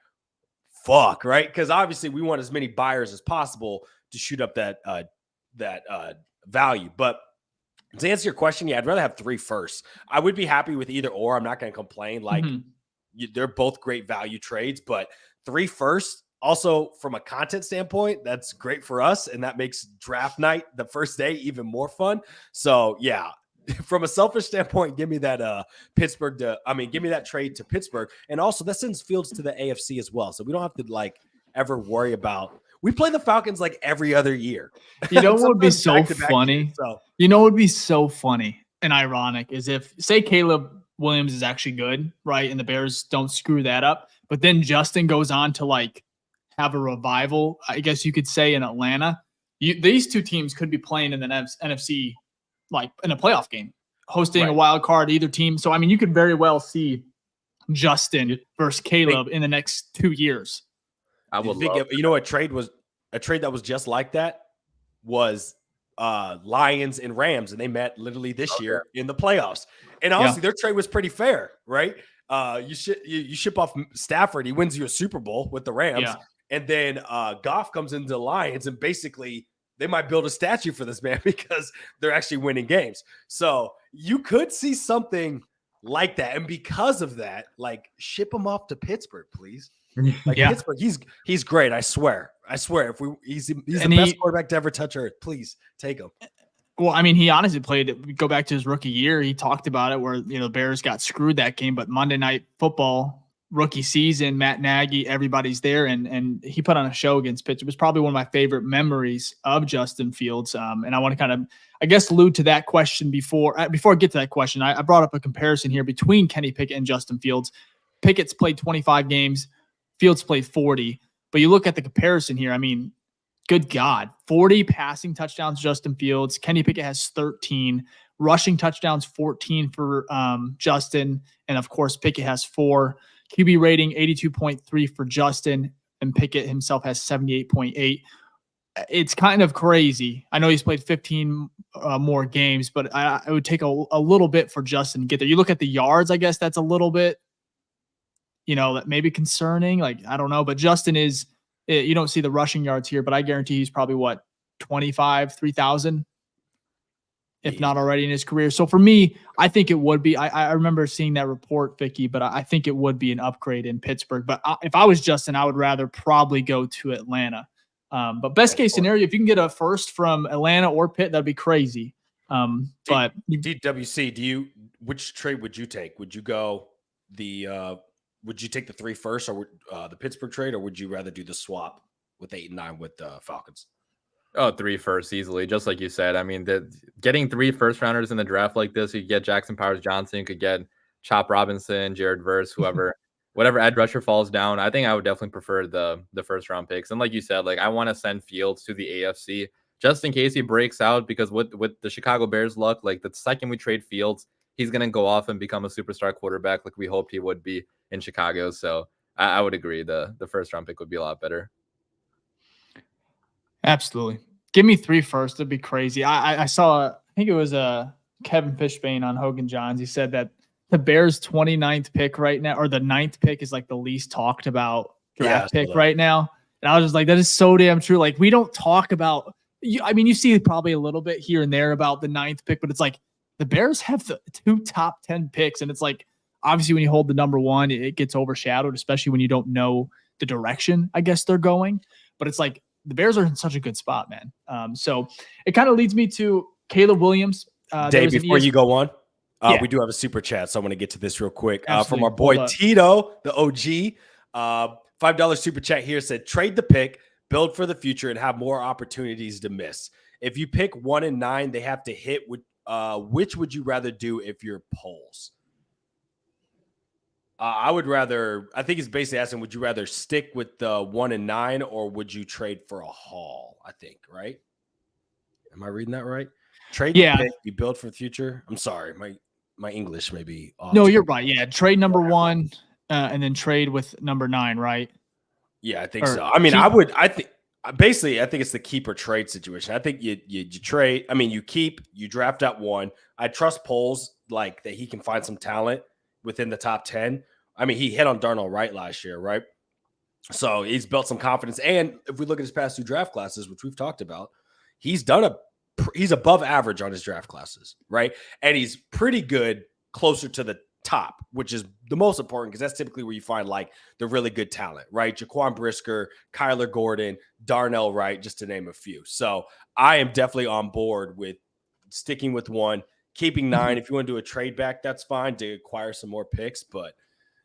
fuck, right? Because obviously we want as many buyers as possible to shoot up that value. But to answer your question, yeah, I'd rather have 3 firsts. I would be happy with either or. I'm not going to complain. Like they're both great value trades, but 3 firsts. Also, from a content standpoint, that's great for us, and that makes draft night the first day even more fun. So, yeah, from a selfish standpoint, give me that give me that trade to Pittsburgh, and also that sends Fields to the AFC as well. So we don't have to like ever worry about. We play the Falcons like every other year. You know what would be so funny? You know what would be so funny and ironic is if, say, Caleb Williams is actually good, right, and the Bears don't screw that up, but then Justin goes on to like have a revival, I guess you could say, in Atlanta. These two teams could be playing in the NFC, like in a playoff game, hosting a wild card, either team. So, I mean, you could very well see Justin versus Caleb in the next 2 years. I would a trade that was just like that was Lions and Rams, and they met literally this year in the playoffs. And honestly, their trade was pretty fair, right? You ship off Stafford, he wins you a Super Bowl with the Rams, And then Goff comes into the Lions, and basically they might build a statue for this man because they're actually winning games. So you could see something like that. And because of that, like, ship him off to Pittsburgh, please. Like, Pittsburgh, he's great. I swear. He's the best quarterback to ever touch earth. Please take him. Well, I mean, he honestly played. Go back to his rookie year. He talked about it where Bears got screwed that game, but Monday Night Football rookie season, Matt Nagy, everybody's there, and he put on a show against Pittsburgh. It was probably one of my favorite memories of Justin Fields. And I want to kind of, I guess, allude to that question before I get to that question. I brought up a comparison here between Kenny Pickett and Justin Fields. Pickett's played 25 games. Fields played 40. But you look at the comparison here. I mean, good God, 40 passing touchdowns, Justin Fields. Kenny Pickett has 13. Rushing touchdowns, 14 for Justin. And, of course, Pickett has 4. QB rating, 82.3 for Justin. And Pickett himself has 78.8. It's kind of crazy. I know he's played 15 more games, but it would take a little bit for Justin to get there. You look at the yards, I guess that's a little bit, that may be concerning. Like, I don't know. But Justin is, you don't see the rushing yards here, but I guarantee he's probably 3,000, if not already in his career. So for me, I think it would be. I remember seeing that report, Ficky, but I think it would be an upgrade in Pittsburgh. But if I was Justin, I would rather probably go to Atlanta. But best case scenario, if you can get a first from Atlanta or Pitt, that'd be crazy. But DWC, which trade would you take? Would you go would you take the 3 first, or the Pittsburgh trade, or would you rather do the swap with 8 and 9 with the Falcons? Oh, 3 first easily, just like you said. I mean, getting 3 first rounders in the draft like this, you could get Jackson Powers-Johnson, you could get Chop Robinson, Jared Verse, whoever, whatever edge rusher falls down. I think I would definitely prefer the first round picks. And like you said, like, I want to send Fields to the AFC just in case he breaks out, because with the Chicago Bears luck, like, the second we trade Fields, he's going to go off and become a superstar quarterback like we hoped he would be in Chicago. So I would agree the first round pick would be a lot better. Absolutely. Give me 3 first. It'd be crazy. I saw, I think it was Kevin Fishbane on Hogan Johns. He said that the Bears' 29th pick right now, or the 9th pick, is like the least talked about draft pick right now. And I was just like, that is so damn true. Like, we don't talk about, you see probably a little bit here and there about the 9th pick, but it's like the Bears have the 2 top 10 picks. And it's like, obviously when you hold the number 1, it gets overshadowed, especially when you don't know the direction, I guess, they're going. But it's like, the Bears are in such a good spot, man. So it kind of leads me to Caleb Williams. Dave, before you go on, we do have a super chat, so I want to get to this real quick. From our boy Tito, the OG. $5 super chat here said, trade the pick, build for the future, and have more opportunities to miss. If you pick 1 and 9, they have to hit. Which would you rather do if you're Poles? I think he's basically asking, would you rather stick with the 1 and 9, or would you trade for a haul? I think, right? Am I reading that right? Trade the pick, you build for the future. I'm sorry, my English may be off. No, you're right. Yeah, trade number 1, and then trade with number 9, right? Yeah, I think so. I mean, I think it's the keep or trade situation. I think you trade. I mean, you keep, you draft at 1. I trust Poles, like, that he can find some talent within the top 10. I mean, he hit on Darnell Wright last year, right? So he's built some confidence. And if we look at his past 2 draft classes, which we've talked about, he's above average on his draft classes, right? And he's pretty good closer to the top, which is the most important, because that's typically where you find, like, the really good talent, right? Jaquan Brisker, Kyler Gordon, Darnell Wright, just to name a few. So I am definitely on board with sticking with 1, keeping 9. If you want to do a trade back, that's fine to acquire some more picks. But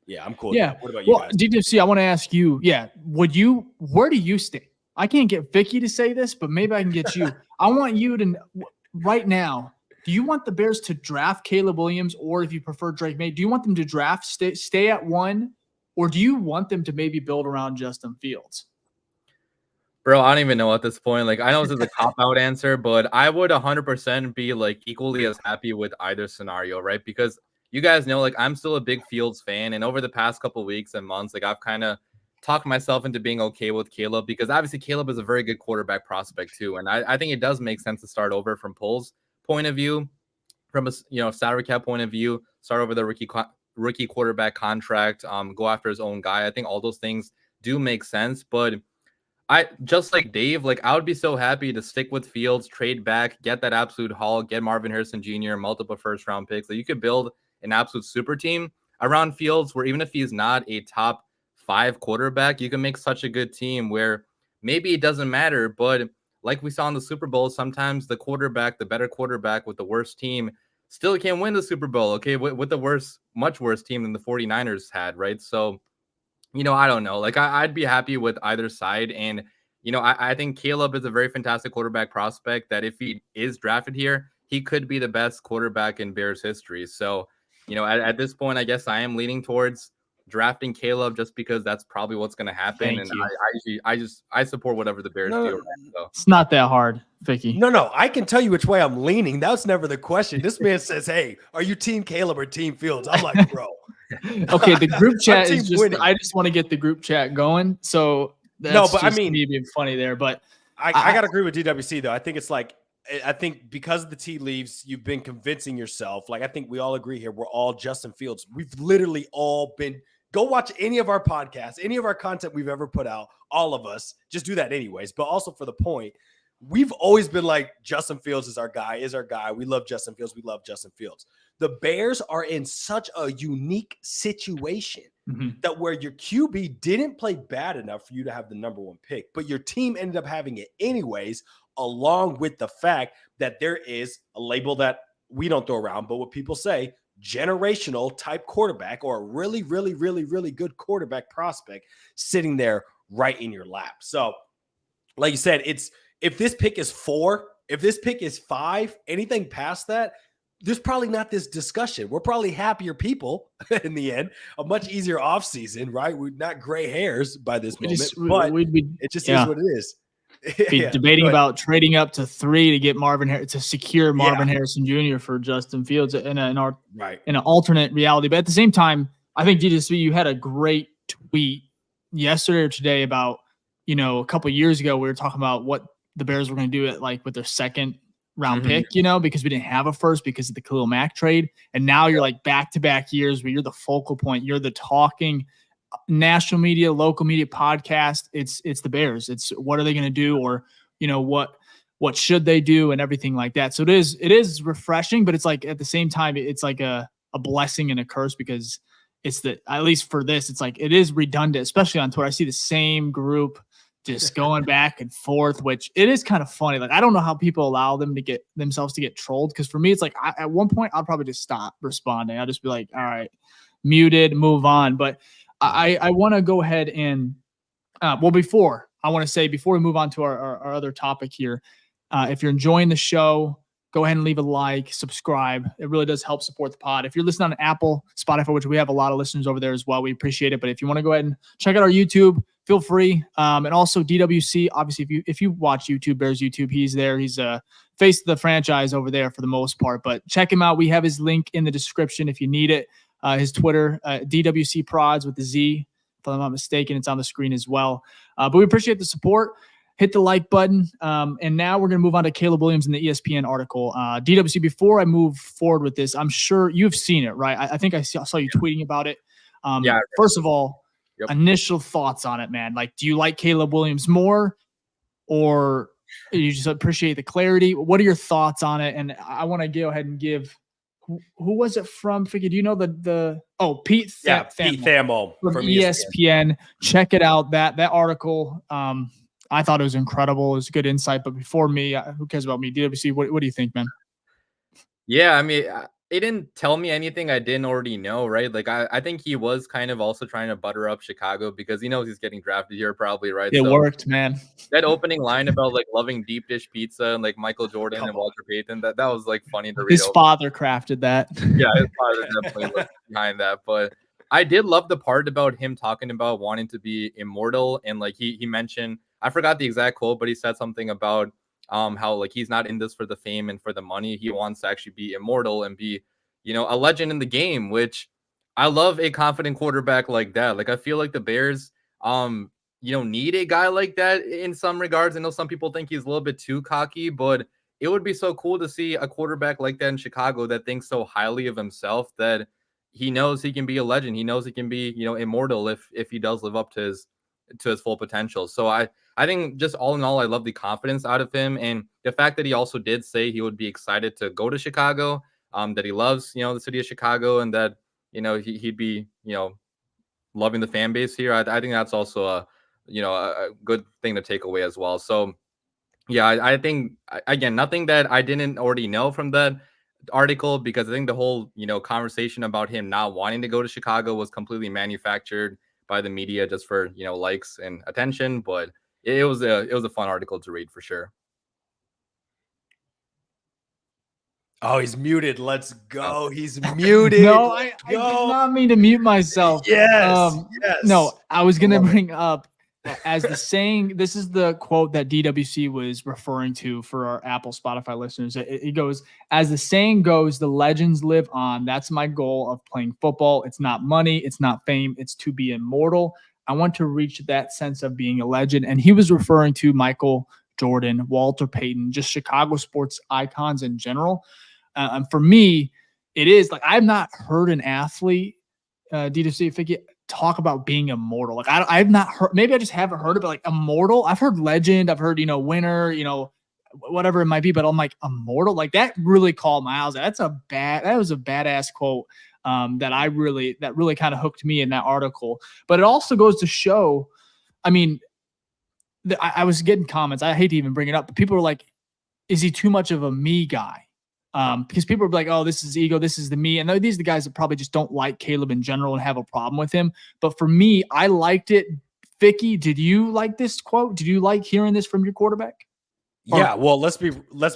yeah, I'm cool. Yeah. What about you guys? DWC, I want to ask you, where do you stay? I can't get Ficky to say this, but maybe I can get you. I want you to, right now, do you want the Bears to draft Caleb Williams, or if you prefer Drake May, do you want them to draft, stay at 1, or do you want them to maybe build around Justin Fields? Bro, I don't even know at this point. Like, I know this is a cop-out answer, but I would 100% be, like, equally as happy with either scenario, right? Because you guys know, like, I'm still a big Fields fan, and over the past couple weeks and months, like, I've kind of talked myself into being okay with Caleb, because obviously Caleb is a very good quarterback prospect too, and I think it does make sense to start over from Poles' point of view, from a salary cap point of view, start over the rookie quarterback contract, go after his own guy. I think all those things do make sense, but I just like Dave, like I would be so happy to stick with Fields, trade back, get that absolute haul, get Marvin Harrison Jr., multiple first round picks. Like you could build an absolute super team around Fields, where even if he's not a top 5 quarterback, you can make such a good team where maybe it doesn't matter. But like we saw in the Super Bowl, sometimes the quarterback, the better quarterback with the worst team, still can win the Super Bowl. Okay, with the worse, much worse team than the 49ers had, right? So I don't know. Like I'd be happy with either side. And, I think Caleb is a very fantastic quarterback prospect that if he is drafted here, he could be the best quarterback in Bears history. So, at this point, I guess I am leaning towards drafting Caleb just because that's probably what's going to happen. Thank And you. I support whatever the Bears No, do. Right? So. It's not that hard, Ficky. No, I can tell you which way I'm leaning. That was never the question. This man says, "Hey, are you Team Caleb or Team Fields?" I'm like, bro. Okay, the group chat is just. winning. I just want to get the group chat going. So that's just me being funny there. But I gotta agree with DWC though. I think it's like I think because of the tea leaves, you've been convincing yourself. Like I think we all agree here. We're all Justin Fields. We've literally all been. Go watch any of our podcasts, any of our content we've ever put out. All of us just do that anyways. But also for the point, we've always been like Justin Fields is our guy. We love Justin Fields. We love Justin Fields. The Bears are in such a unique situation that where your QB didn't play bad enough for you to have the number 1 pick, but your team ended up having it anyways, along with the fact that there is a label that we don't throw around, but what people say, generational type quarterback or a really, really, really, really good quarterback prospect sitting there right in your lap. So like you said, if this pick is 4, if this pick is 5, anything past that, there's probably not this discussion. We're probably happier people in the end, a much easier offseason, right? We're not gray hairs by this moment, but it just is what it is. Be debating about trading up to 3 to get to secure Marvin Harrison Jr. for Justin Fields in an alternate reality. But at the same time, I think DWC, you had a great tweet yesterday or today about, a couple of years ago, we were talking about what the Bears were going to do with their second round pick, because we didn't have a first because of the Khalil Mack trade. And now you're like back-to-back years where you're the focal point. You're the talking national media, local media podcast. It's the Bears. It's what are they going to do, or what should they do, and everything like that. So it is refreshing, but it's like at the same time it's like a blessing and a curse, because it's at least for this, it's like it is redundant, especially on Twitter. I see the same group just going back and forth, which it is kind of funny. Like I don't know how people allow themselves to get trolled, because for me it's like at one point I'll probably just stop responding. I'll just be like, all right, muted, move on. But I want to go ahead and before we move on to our other topic here, if you're enjoying the show, go ahead and leave a like, subscribe. It really does help support the pod. If you're listening on Apple, Spotify, which we have a lot of listeners over there as well, we appreciate it. But if you want to go ahead and check out our YouTube, feel free. And also DWC, obviously, if you watch YouTube, Bears YouTube, he's there. He's a face of the franchise over there for the most part. But check him out. We have his link in the description if you need it. His Twitter, DWC Prods with the Z, if I'm not mistaken. It's on the screen as well. But we appreciate the support. Hit the like button. And now we're going to move on to Caleb Williams in the ESPN article. DWC, before I move forward with this, I'm sure you've seen it, right? I think I saw you tweeting about it. First of all, initial thoughts on it, man. Like, do you like Caleb Williams more, or you just appreciate the clarity? What are your thoughts on it? And I want to go ahead and give who was it from? Ficky, do you know Pete Thamel from ESPN. Check it out. That article. I thought it was incredible. It was good insight. But before me, who cares about me? DWC, what do you think, man? Yeah, I mean, it didn't tell me anything I didn't already know, right? Like, I think he was kind of also trying to butter up Chicago because he knows he's getting drafted here probably, right? It worked, man. That opening line about, like, loving deep dish pizza and, like, Michael Jordan and Walter Payton, that was, like, funny to read. His father crafted that. Yeah, his father definitely was behind that. But I did love the part about him talking about wanting to be immortal. And, like, he mentioned, I forgot the exact quote, but he said something about how, like, he's not in this for the fame and for the money. He wants to actually be immortal and be, a legend in the game, which I love a confident quarterback like that. Like, I feel like the Bears, need a guy like that in some regards. I know some people think he's a little bit too cocky, but it would be so cool to see a quarterback like that in Chicago that thinks so highly of himself that he knows he can be a legend. He knows he can be, immortal if he does live up to to his full potential. So I think just all in all, I love the confidence out of him, and the fact that he also did say he would be excited to go to Chicago, that he loves, the city of Chicago, and that, he'd be, loving the fan base here. I think that's also a good thing to take away as well. So yeah, I think, again, nothing that I didn't already know from that article, because I think the whole, conversation about him not wanting to go to Chicago was completely manufactured by the media just for, likes and attention. But it was a fun article to read for sure. Oh, he's muted. Let's go. He's muted. No, I did not mean to mute myself. Yes. No, I was going to bring up, as the saying, this is the quote that DWC was referring to for our Apple, Spotify listeners. It goes, as the saying goes, the legends live on. That's my goal of playing football. It's not money. It's not fame. It's to be immortal. I want to reach that sense of being a legend. And he was referring to Michael Jordan, Walter Payton, just Chicago sports icons in general. And for me, it is like, I've not heard an athlete, DWC, Ficky, talk about being immortal. Like I've not heard, maybe I just haven't heard it, but like immortal, I've heard legend, I've heard, winner, whatever it might be, but I'm like, immortal, like that really called my eyes. That was a badass quote that really kind of hooked me in that article. But it also goes to show, I mean, I was getting comments, I hate to even bring it up, but people are like, is he too much of a me guy? Because people are like, oh, this is ego, this is the me. And these are the guys that probably just don't like Caleb in general and have a problem with him. But for me, I liked it. Vicky, did you like this quote? Did you like hearing this from your quarterback? Yeah, well, let's be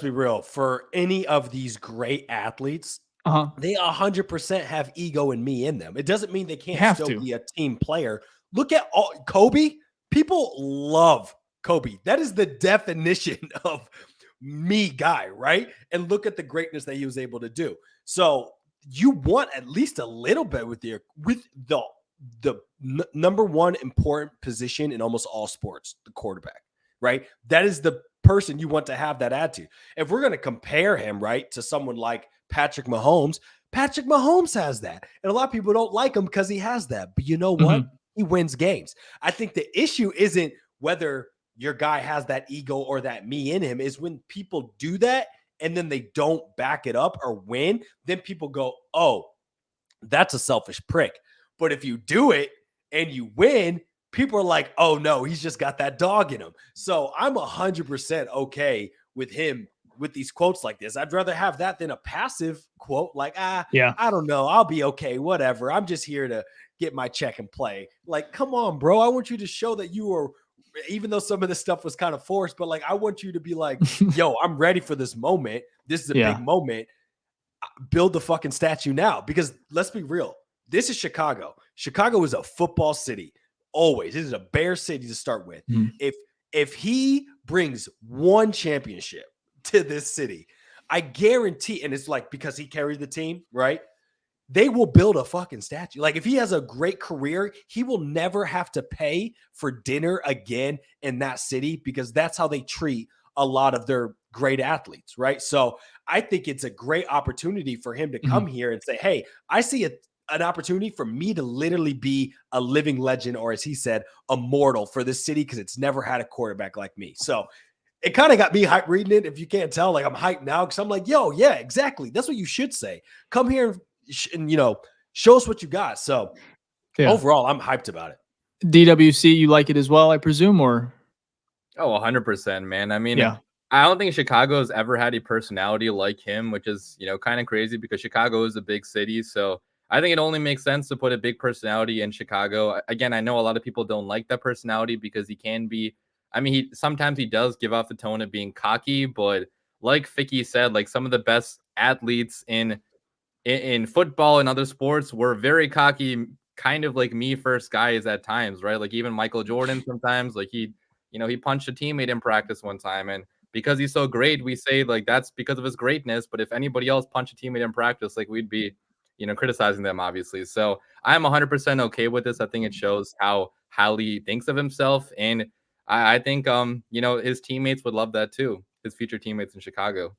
real. For any of these great athletes, they 100% have ego and me in them. It doesn't mean they can't still be a team player. Look at Kobe. People love Kobe. That is the definition of me guy, right? And look at the greatness that he was able to do. So you want at least a little bit with the number one important position in almost all sports, the quarterback, right? That is the person you want to have that attitude. If we're going to compare him, right, to someone like Patrick Mahomes has that. And a lot of people don't like him because he has that. But you know what? He wins games. I think the issue isn't whether your guy has that ego or that me in him, is when people do that and then they don't back it up or win, then people go, oh, that's a selfish prick. But if you do it and you win, people are like, oh no, he's just got that dog in him. So I'm 100% okay with him with these quotes like this. I'd rather have that than a passive quote like, I don't know, I'll be okay, whatever. I'm just here to get my check and play. Like, come on, bro. I want you to show that you are, even though some of this stuff was kind of forced, but like, I want you to be like, yo, I'm ready for this moment. This is a big moment. Build the fucking statue now, because let's be real. This is Chicago. Chicago is a football city. Always. This is a Bear city to start with. If he brings one championship to this city, I guarantee, and it's like, because he carried the team, right? They will build a fucking statue. Like, if he has a great career, he will never have to pay for dinner again in that city, because that's how they treat a lot of their great athletes, right? So I think it's a great opportunity for him to come here and say, hey, I see an opportunity for me to literally be a living legend, or as he said, immortal for this city, because it's never had a quarterback like me. So it kind of got me hyped reading it. If you can't tell, like, I'm hyped now, because I'm like, yo, yeah, exactly. That's what you should say. Come here and show us what you got. So overall, I'm hyped about it. DWC, you like it as well, I presume, or? Oh, 100%, man. I mean, I don't think Chicago has ever had a personality like him, which is, kind of crazy, because Chicago is a big city. So I think it only makes sense to put a big personality in Chicago. Again, I know a lot of people don't like that personality because he can be, sometimes he does give off the tone of being cocky, but like Ficky said, like, some of the best athletes in football and other sports were very cocky, kind of like me first guys at times, right? Like, even Michael Jordan sometimes, like, he punched a teammate in practice one time, and because he's so great, we say, like, that's because of his greatness. But if anybody else punched a teammate in practice, like, we'd be, criticizing them, obviously. So I'm 100% okay with this. I think it shows how highly he thinks of himself, and I think his teammates would love that too, his future teammates in Chicago.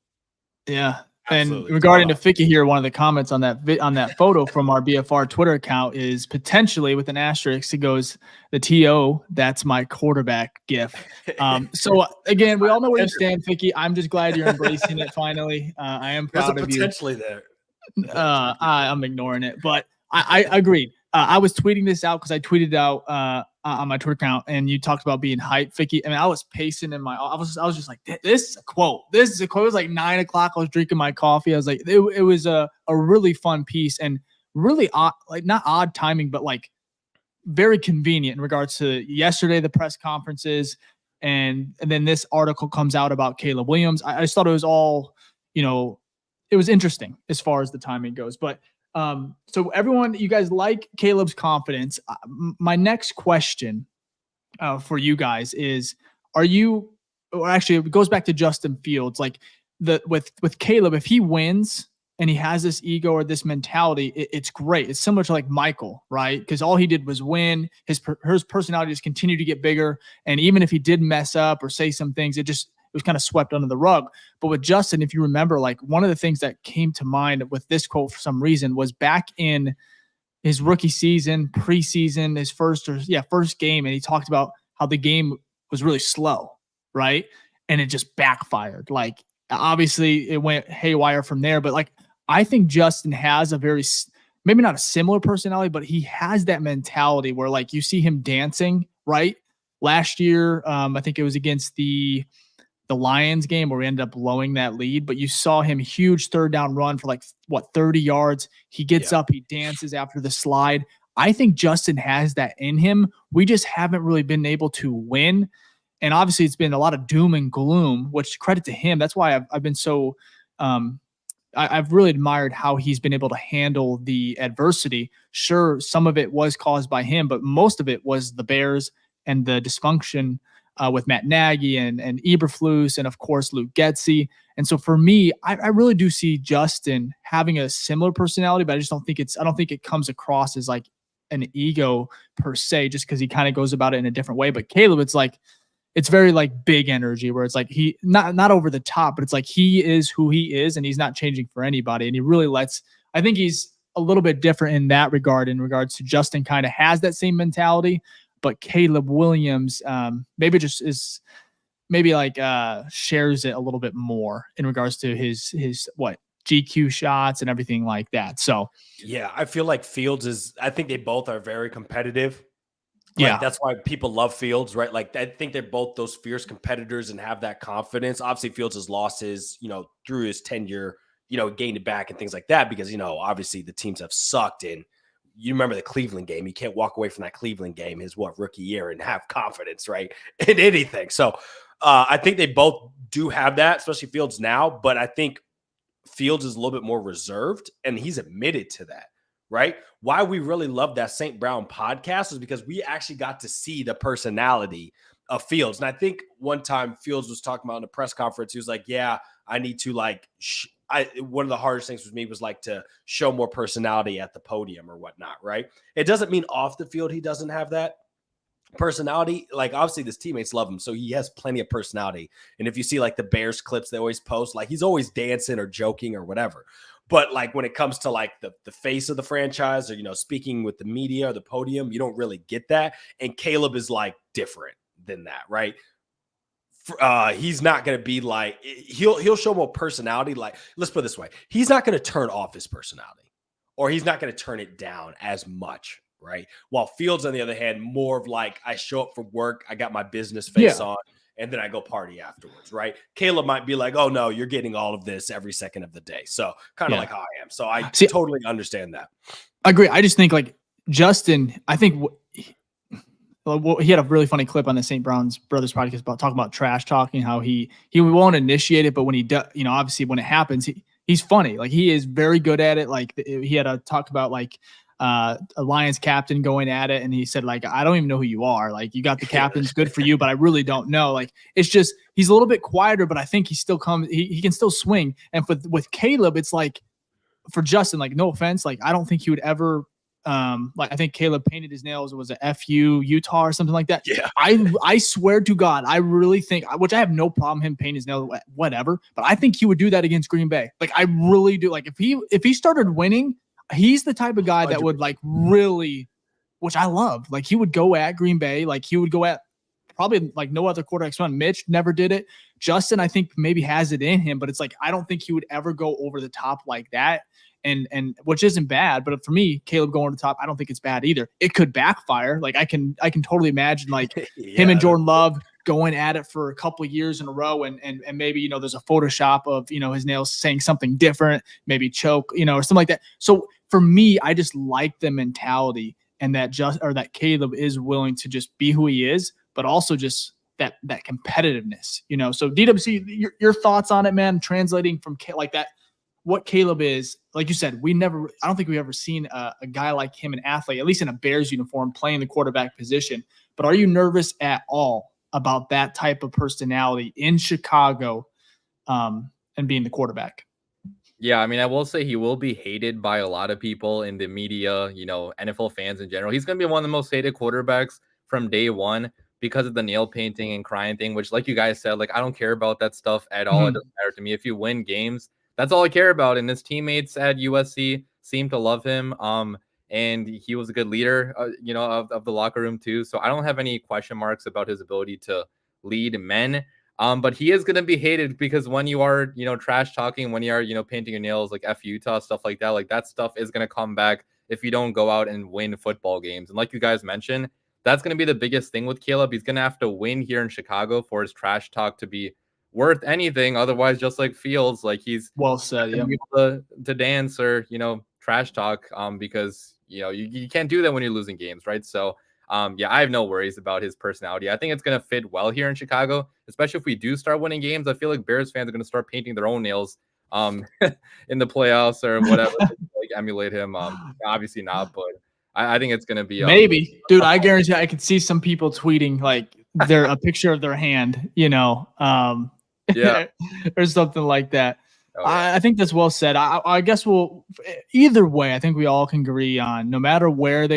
Yeah. And regarding to Ficky here, one of the comments on that photo from our BFR Twitter account is potentially with an asterisk. It goes, the TO, that's my quarterback gif. So again, we all know where you stand, Ficky. I'm just glad you're embracing it finally. I am proud of you. Potentially there. I'm ignoring it, but I agreed. I was tweeting this out because I tweeted out on my Twitter account, and you talked about being hyped, Ficky. I mean, I was pacing in my. I was just like, this is a quote. This is a quote. It was like 9 o'clock. I was drinking my coffee. I was like, it was a really fun piece and really odd, like not odd timing, but like very convenient in regards to yesterday the press conferences, and then this article comes out about Caleb Williams. I just thought it was all, it was interesting as far as the timing goes, but. So everyone, you guys like Caleb's confidence. My next question for you guys is, it goes back to Justin Fields, like with Caleb, if he wins and he has this ego or this mentality, it's great. It's similar to like Michael, right? Because all he did was win. His personality just continued to get bigger. And even if he did mess up or say some things, it was kind of swept under the rug. But with Justin, if you remember, like one of the things that came to mind with this quote for some reason was back in his rookie season, preseason, his first game. And he talked about how the game was really slow, right? And it just backfired. Like, obviously it went haywire from there, but like, I think Justin has a very, maybe not a similar personality, but he has that mentality where like you see him dancing, right? Last year, I think it was against the Lions game where we ended up blowing that lead, but you saw him huge third down run for 30 yards. He gets up, he dances after the slide. I think Justin has that in him. We just haven't really been able to win. And obviously it's been a lot of doom and gloom, which credit to him. That's why I've been so, I've really admired how he's been able to handle the adversity. Sure, some of it was caused by him, but most of it was the Bears and the dysfunction with Matt Nagy and Eberflus and of course Luke Getsy. And so for me, I really do see Justin having a similar personality, but I don't think it comes across as like an ego per se, just because he kind of goes about it in a different way. But Caleb, it's very like big energy where it's like he not over the top, but it's like he is who he is and he's not changing for anybody. And he really I think he's a little bit different in that regard, in regards to Justin kind of has that same mentality. But Caleb Williams maybe just is shares it a little bit more in regards to his GQ shots and everything like that. So yeah, I feel like I think they both are very competitive. Yeah, that's why people love Fields, right? Like I think they're both those fierce competitors and have that confidence. Obviously Fields has lost his, through his tenure, gained it back and things like that because, obviously the teams have sucked in. You remember the Cleveland game. You can't walk away from that Cleveland game, his rookie year, and have confidence, right, in anything. So I think they both do have that, especially Fields now. But I think Fields is a little bit more reserved, and he's admitted to that, right? Why we really love that St. Brown podcast is because we actually got to see the personality of Fields. And I think one time Fields was talking about in the press conference, he was like, yeah, I need to one of the hardest things with me was like to show more personality at the podium or whatnot, right? It doesn't mean off the field he doesn't have that personality. Like obviously his teammates love him, so he has plenty of personality. And if you see like the Bears clips they always post, like he's always dancing or joking or whatever. But like when it comes to like the face of the franchise or, speaking with the media or the podium, you don't really get that. And Caleb is like different than that, right? He's not going to be like, he'll show more personality. Like, let's put it this way. He's not going to turn off his personality, or he's not going to turn it down as much, right? While Fields, on the other hand, more of like, I show up for work, I got my business face on, and then I go party afterwards, right? Caleb might be like, oh no, you're getting all of this every second of the day. So kind of like how I am. So I totally understand that. I agree. I just think like Justin, I think he had a really funny clip on the St. Brown's Brothers podcast about talking about trash talking, how he won't initiate it, but when he does, obviously when it happens, he's funny. Like he is very good at it. Like he had a talk about like a Lions captain going at it, and he said like, I don't even know who you are. Like you got the captains, good for you, but I really don't know. Like it's just he's a little bit quieter, but I think he still comes. He can still swing. And with Caleb, it's like for Justin, like no offense, like I don't think he would ever like I think Caleb painted his nails. It was a FU Utah or something like that. Yeah. I swear to God, I really think, which I have no problem him painting his nails, whatever, but I think he would do that against Green Bay. Like I really do. Like if he started winning, he's the type of guy that would like really, which I love. Like he would go at Green Bay. Like he would go at probably like no other quarterbacks run. Mitch never did it. Justin, I think maybe has it in him, but it's like I don't think he would ever go over the top like that. And which isn't bad, but for me, Caleb going to the top, I don't think it's bad either. It could backfire. Like I can totally imagine like him and Jordan Love going at it for a couple of years in a row, and maybe there's a Photoshop of his nails saying something different, maybe choke, or something like that. So for me, I just like the mentality and that Caleb is willing to just be who he is, but also just that competitiveness, So DWC, your thoughts on it, man, translating from like that. What Caleb is, like you said, I don't think we've ever seen a guy like him, an athlete, at least in a Bears uniform, playing the quarterback position. But are you nervous at all about that type of personality in Chicago and being the quarterback? Yeah, I mean, I will say he will be hated by a lot of people in the media, NFL fans in general. He's going to be one of the most hated quarterbacks from day one because of the nail painting and crying thing, which, like you guys said, like I don't care about that stuff at all. It doesn't matter to me. If you win games, that's all I care about. And his teammates at USC seem to love him. And he was a good leader, of the locker room too. So I don't have any question marks about his ability to lead men. But he is going to be hated because when you are, trash talking, when you are, painting your nails like F Utah, stuff like that stuff is going to come back if you don't go out and win football games. And like you guys mentioned, that's going to be the biggest thing with Caleb. He's going to have to win here in Chicago for his trash talk to be worth anything. Otherwise, just like Fields, like he's well said, yeah, to dance or trash talk because you can't do that when you're losing games, right? So I have no worries about his personality. I think it's going to fit well here in Chicago, especially if we do start winning games. I feel like Bears fans are going to start painting their own nails in the playoffs or whatever, like emulate him. Obviously not, but I think it's going to be maybe, dude. I guarantee I could see some people tweeting like a picture of their hand, yeah, or something like that. Oh, yeah. I think that's well said. I guess either way, I think we all can agree on no matter what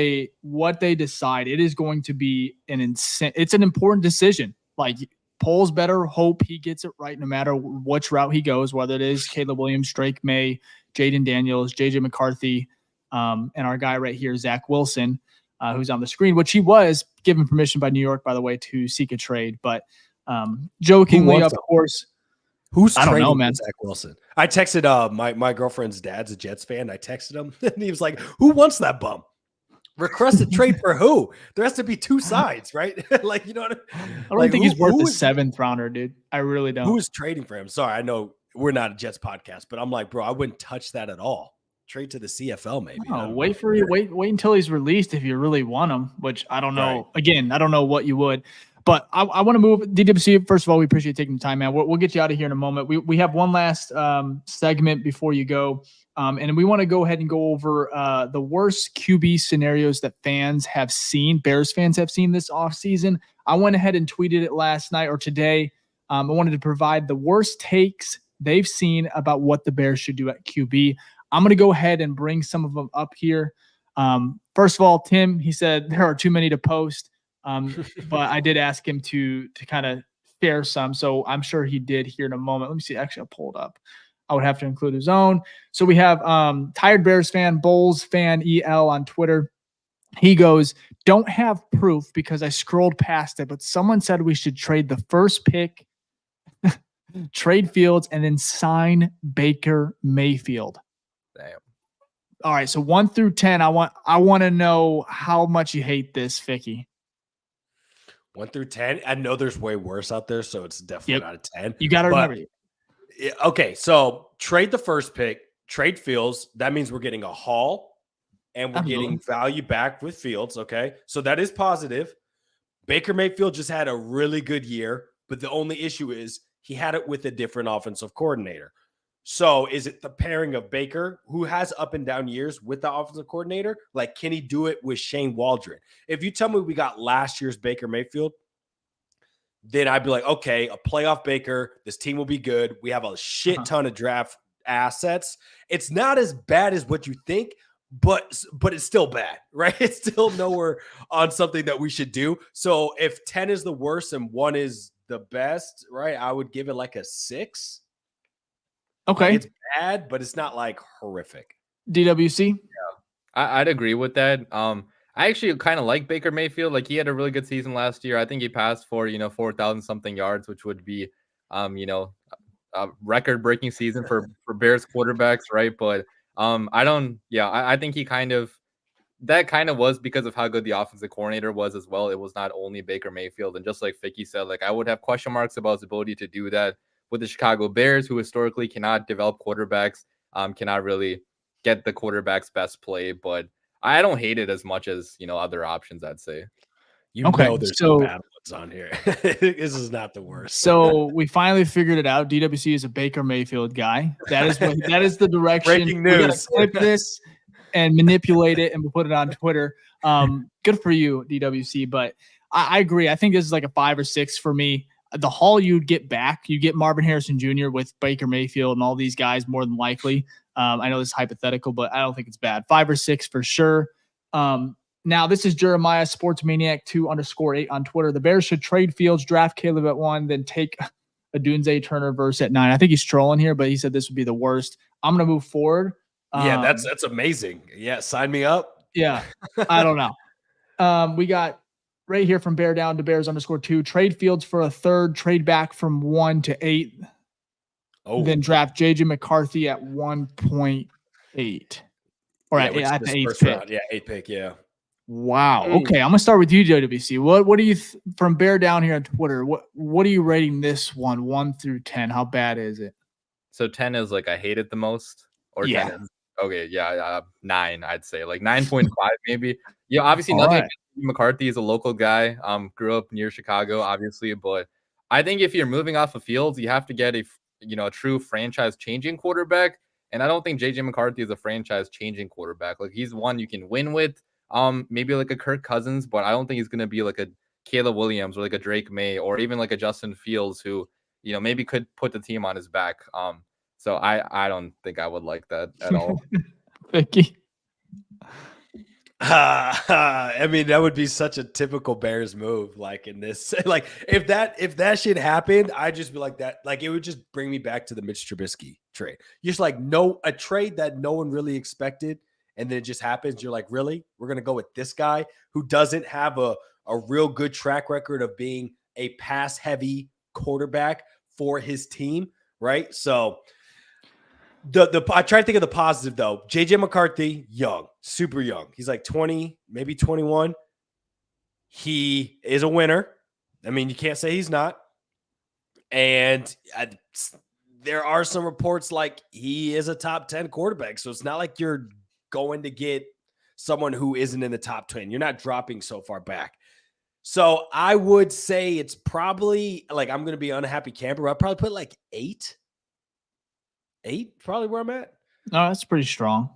they decide, it is going to be it's an important decision. Like Poles better hope he gets it right no matter which route he goes, whether it is Caleb Williams, Drake May, Jaden Daniels, JJ McCarthy, and our guy right here, Zach Wilson, who's on the screen, which he was given permission by New York, by the way, to seek a trade. But jokingly, of course, who's I don't know, trading man. Zach Wilson? I texted my girlfriend's dad's a Jets fan. I texted him and he was like, "Who wants that bum? Request a trade for who? There has to be two sides, right?" Like I don't think he's worth the 7th rounder, dude. I really don't. Who is trading for him? Sorry, I know we're not a Jets podcast, but I'm like, bro, I wouldn't touch that at all. Trade to the CFL, maybe. Oh, wait until he's released if you really want him, which I don't know. Right. Again, I don't know what you would. But I want to move DWC. First of all, we appreciate taking the time, man. We'll get you out of here in a moment. We have one last segment before you go. And we want to go ahead and go over the worst QB scenarios that fans have seen, Bears fans have seen this offseason. I went ahead and tweeted it last night or today. I wanted to provide the worst takes they've seen about what the Bears should do at QB. I'm going to go ahead and bring some of them up here. First of all, Tim, he said there are too many to post. But I did ask him to kind of share some, so I'm sure he did here in a moment. Let me see. Actually, I'll pull it up. I would have to include his own. So we have Tired Bears fan, Bulls fan EL on Twitter. He goes, "Don't have proof because I scrolled past it, but someone said we should trade the first pick, trade Fields, and then sign Baker Mayfield." Damn. All right, so 1 through 10, I want to know how much you hate this, Ficky. 1 through 10. I know there's way worse out there, so it's definitely not a 10. You got to remember. Okay, so trade the first pick, trade Fields. That means we're getting a haul, and we're getting value back with Fields. Okay, so that is positive. Baker Mayfield just had a really good year, but the only issue is he had it with a different offensive coordinator. So is it the pairing of Baker, who has up and down years, with the offensive coordinator? Like, can he do it with Shane Waldron? If you tell me we got last year's Baker Mayfield, then I'd be like, okay, a playoff Baker, this team will be good. We have a shit ton of draft assets. It's not as bad as what you think, but it's still bad, right? It's still nowhere on something that we should do. So if 10 is the worst and 1 is the best, right? I would give it like a 6. Okay. Like, it's bad, but it's not like horrific. DWC? I'd agree with that. I actually kind of like Baker Mayfield. Like, he had a really good season last year. I think he passed for 4,000 something yards, which would be a record breaking season for Bears quarterbacks, right? But I think he that was because of how good the offensive coordinator was as well. It was not only Baker Mayfield. And just like Ficky said, like, I would have question marks about his ability to do that with the Chicago Bears, who historically cannot develop quarterbacks, cannot really get the quarterback's best play. But I don't hate it as much as, other options, I'd say. There's some bad ones on here. This is not the worst. So we finally figured it out. DWC is a Baker Mayfield guy. That is the direction. Breaking news. We're gonna clip this and manipulate it, and we'll put it on Twitter. Good for you, DWC. But I agree. I think this is like a 5 or 6 for me. The haul you'd get back, you get Marvin Harrison Jr. with Baker Mayfield and all these guys more than likely. I know this is hypothetical, but I don't think it's bad. 5 or 6 for sure. Now, this is Jeremiah Sportsmaniac 2_8 on Twitter. The Bears should trade Fields, draft Caleb at 1, then take a Dunze Turner verse at 9. I think he's trolling here, but he said this would be the worst. I'm going to move forward. Yeah, that's amazing. Yeah, sign me up. Yeah, I don't know. We got right here from Bear Down to Bears_2. Trade Fields for a 3rd, trade back from 1 to 8. Oh, then draft JJ McCarthy at 1.8. Or at the 8th pick. Round. Yeah, 8th pick, yeah. Wow. Okay, I'm gonna start with you, JWC. What do you from Bear Down here on Twitter? What are you rating this one 1 through 10? How bad is it? So 10 is like I hate it the most, or yeah. 10 is okay. Yeah, 9. I'd say like 9.5 maybe. Yeah, obviously nothing. Right. McCarthy is a local guy. Grew up near Chicago, obviously, but I think if you're moving off of Fields, you have to get a true franchise changing quarterback. And I don't think JJ McCarthy is a franchise changing quarterback. Like, he's one you can win with. Maybe like a Kirk Cousins, but I don't think he's going to be like a Caleb Williams or like a Drake May or even like a Justin Fields who, maybe could put the team on his back. So I don't think I would like that at all. Ficky. I mean, that would be such a typical Bears move. Like in this, like if that shit happened, I'd just be like that. Like, it would just bring me back to the Mitch Trubisky trade. Just like a trade that no one really expected. And then it just happens. You're like, really? We're going to go with this guy who doesn't have a real good track record of being a pass-heavy quarterback for his team, right? So I try to think of the positive, though. JJ McCarthy, young, super young. He's like 20, maybe 21. He is a winner. I mean, you can't say he's not. And there are some reports like he is a top 10 quarterback. So it's not like you're going to get someone who isn't in the top 10. You're not dropping so far back. So I would say it's probably like, I'm going to be an unhappy camper. I'd probably put like 8. 8, probably where I'm at. No, that's pretty strong.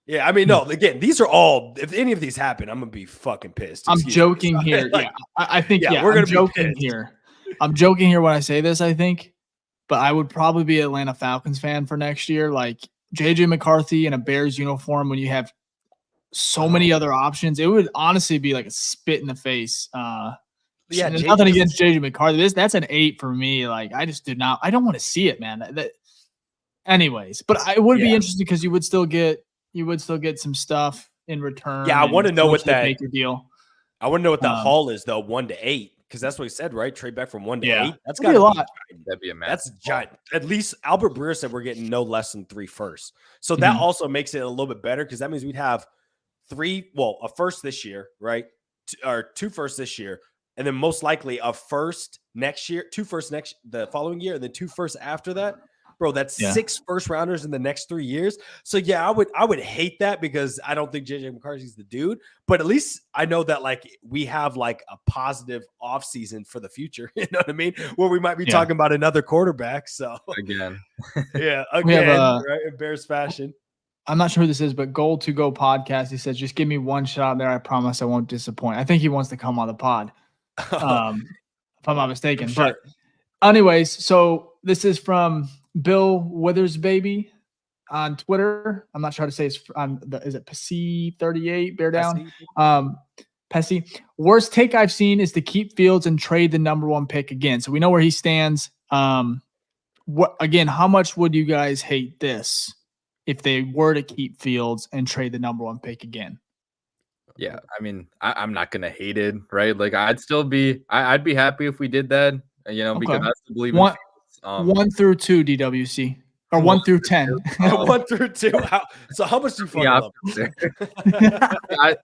Yeah, I mean, no, again, these are all, if any of these happen, I'm going to be fucking pissed. I'm joking here. Like, yeah, I think, we're going to be joking here. I'm joking here when I say this, I think, but I would probably be an Atlanta Falcons fan for next year. Like, JJ McCarthy in a Bears uniform when you have so many other options, it would honestly be like a spit in the face. Yeah, nothing against JJ McCarthy. That's an 8 for me. Like, I don't want to see it, man. Anyways, but it would be interesting because you would still get some stuff in return. Yeah, I want to know what that Baker deal. I want to know what that haul is though, 1 to 8. Because that's what he said, right? Trade back from 1 to 8. That's got to be a lot. That'd be a mess. That's giant. At least Albert Breer said we're getting no less than 3 firsts. So that also makes it a little bit better because that means we'd have a first this year, right? Or 2 firsts this year, and then most likely a first next year, 2 firsts the following year, and then 2 firsts after that. Bro, that's 6 first rounders in the next 3 years. So yeah, I would hate that because I don't think JJ McCarthy's the dude. But at least I know that like we have like a positive offseason for the future. You know what I mean? Where we might be talking about another quarterback. So again, right in Bears fashion. I'm not sure who this is, but Goal to Go podcast. He says, "Just give me one shot there. I promise I won't disappoint." I think he wants to come on the pod, if I'm not mistaken. Sure. But anyways, so this is from Bill Withers, baby. on Twitter. I'm not sure how to say it. Is it PC38? Bear down. Pessy. Worst take I've seen is to keep Fields and trade the number 1 pick again. So we know where he stands. How much would you guys hate this if they were to keep Fields and trade the number 1 pick again? Yeah, I mean, I'm not gonna hate it, right? Like, I'd be happy if we did that, because I still believe in Fields. 1 through 2 DWC or 1 through 10. 1 through 2. So how much do you fucking love?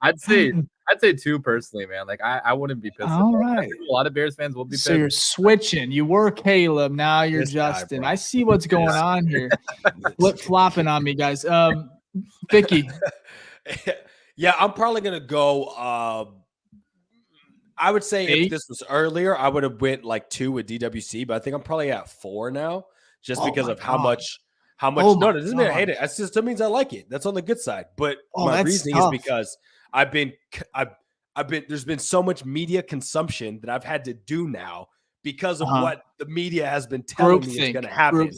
I'd say 2 personally, man. Like, I wouldn't be pissed. All right. A lot of Bears fans will be pissed. So you're switching. You were Caleb, now you're Justin. I see what's going on here. Flip flopping on me, guys. Ficky. Yeah, I'm probably gonna go. I would say 8? If this was earlier, I would have went like 2 with DWC, but I think I'm probably at 4 now, just because of how much. No, it doesn't mean I hate it. It just means I like it. That's on the good side. But my reasoning is because I've been. There's been so much media consumption that I've had to do now because of what the media has been telling me is going to happen.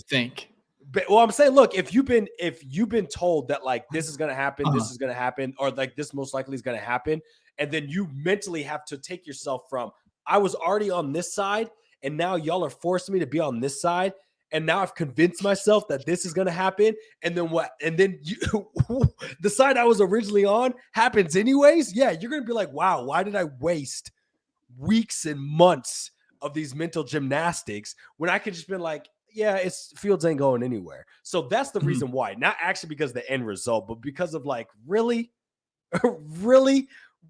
But, I'm saying, look, if you've been told that like this is going to happen, this is going to happen, or like this most likely is going to happen, and then you mentally have to take yourself from I was already on this side, and now y'all are forcing me to be on this side, and now I've convinced myself that this is going to happen, and then what? And then the side I was originally on happens anyways. Yeah, you're going to be like, wow, why did I waste weeks and months of these mental gymnastics when I could just been like, yeah, Fields ain't going anywhere. So that's the reason why. Not actually because of the end result, but because of like, really?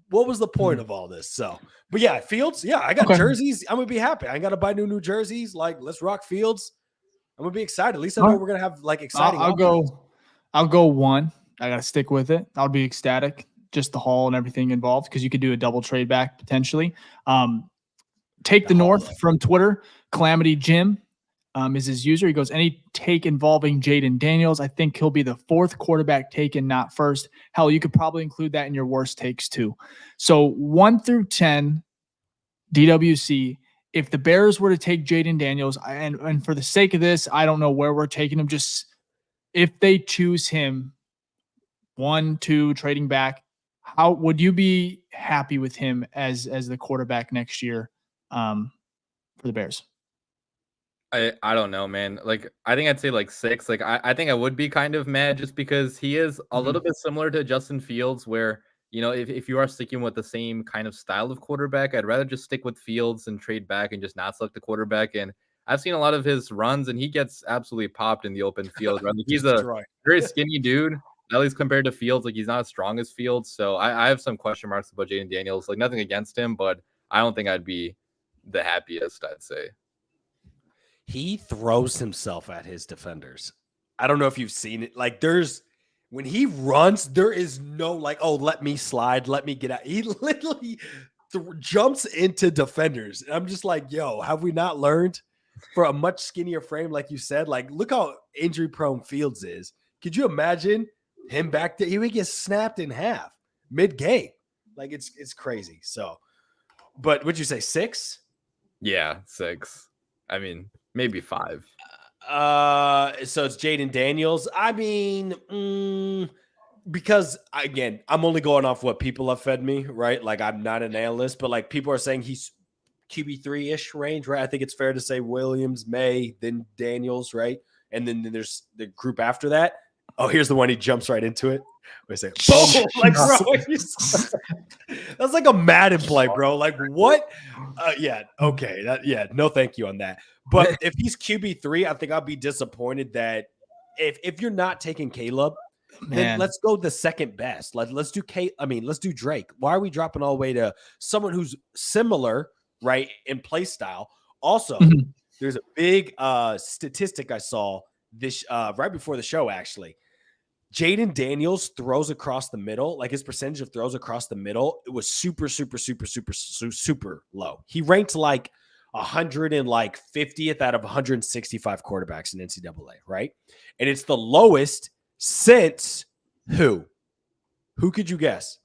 What was the point of all this? So, but yeah, Fields, yeah, I got jerseys. I'm going to be happy. I got to buy new jerseys. Like, let's rock Fields. I'm going to be excited. At least I know we're going to have like exciting. I'll go 1. I got to stick with it. I'll be ecstatic. Just the haul and everything involved, because you could do a double trade back potentially. Take the North from Twitter. Calamity Jim. Is his user. He goes, any take involving Jaylen Daniels. I think he'll be the 4th quarterback taken, not first. Hell, you could probably include that in your worst takes too. So 1 through 10, DWC. If the Bears were to take Jaylen Daniels, and for the sake of this, I don't know where we're taking him. Just if they choose him, 1, 2, trading back, how would you be happy with him as the quarterback next year for the Bears? I don't know, man. Like, I think I'd say like 6. Like, I think I would be kind of mad just because he is a little bit similar to Justin Fields, where, if you are sticking with the same kind of style of quarterback, I'd rather just stick with Fields and trade back and just not select the quarterback. And I've seen a lot of his runs, and he gets absolutely popped in the open field. Right? Like, he's a very skinny dude, at least compared to Fields. Like, he's not as strong as Fields. So I have some question marks about Jaylen Daniels. Like, nothing against him, but I don't think I'd be the happiest, I'd say. He throws himself at his defenders. I don't know if you've seen it. Like, when he runs, there is no like, oh, let me slide, let me get out. He literally jumps into defenders. And I'm just like, yo, have we not learned for a much skinnier frame, like you said? Like, look how injury prone Fields is. Could you imagine him back there? He would get snapped in half mid-game. Like, it's crazy. So, but would you say 6? Yeah, 6. I mean, maybe 5. So it's Jaylen Daniels. I mean, because again, I'm only going off what people have fed me, right? Like, I'm not an analyst, but like, people are saying he's QB3-ish range, right? I think it's fair to say Williams, May, then Daniels, right? And then there's the group after that. Oh, here's the one. He jumps right into it. I say, boom! Like, bro, that's like a Madden play, bro. Like, what? Yeah, okay. No, thank you on that. But if he's QB3, I think I'll be disappointed that if you're not taking Caleb, then let's go the second best. Let's do let's do Drake. Why are we dropping all the way to someone who's similar, right, in play style? Also, there's a big statistic I saw this right before the show, actually. Jaylen Daniels throws across the middle, like his percentage of throws across the middle, it was super low. He ranked like 150th out of 165 quarterbacks in NCAA, right? And it's the lowest since who? Who could you guess?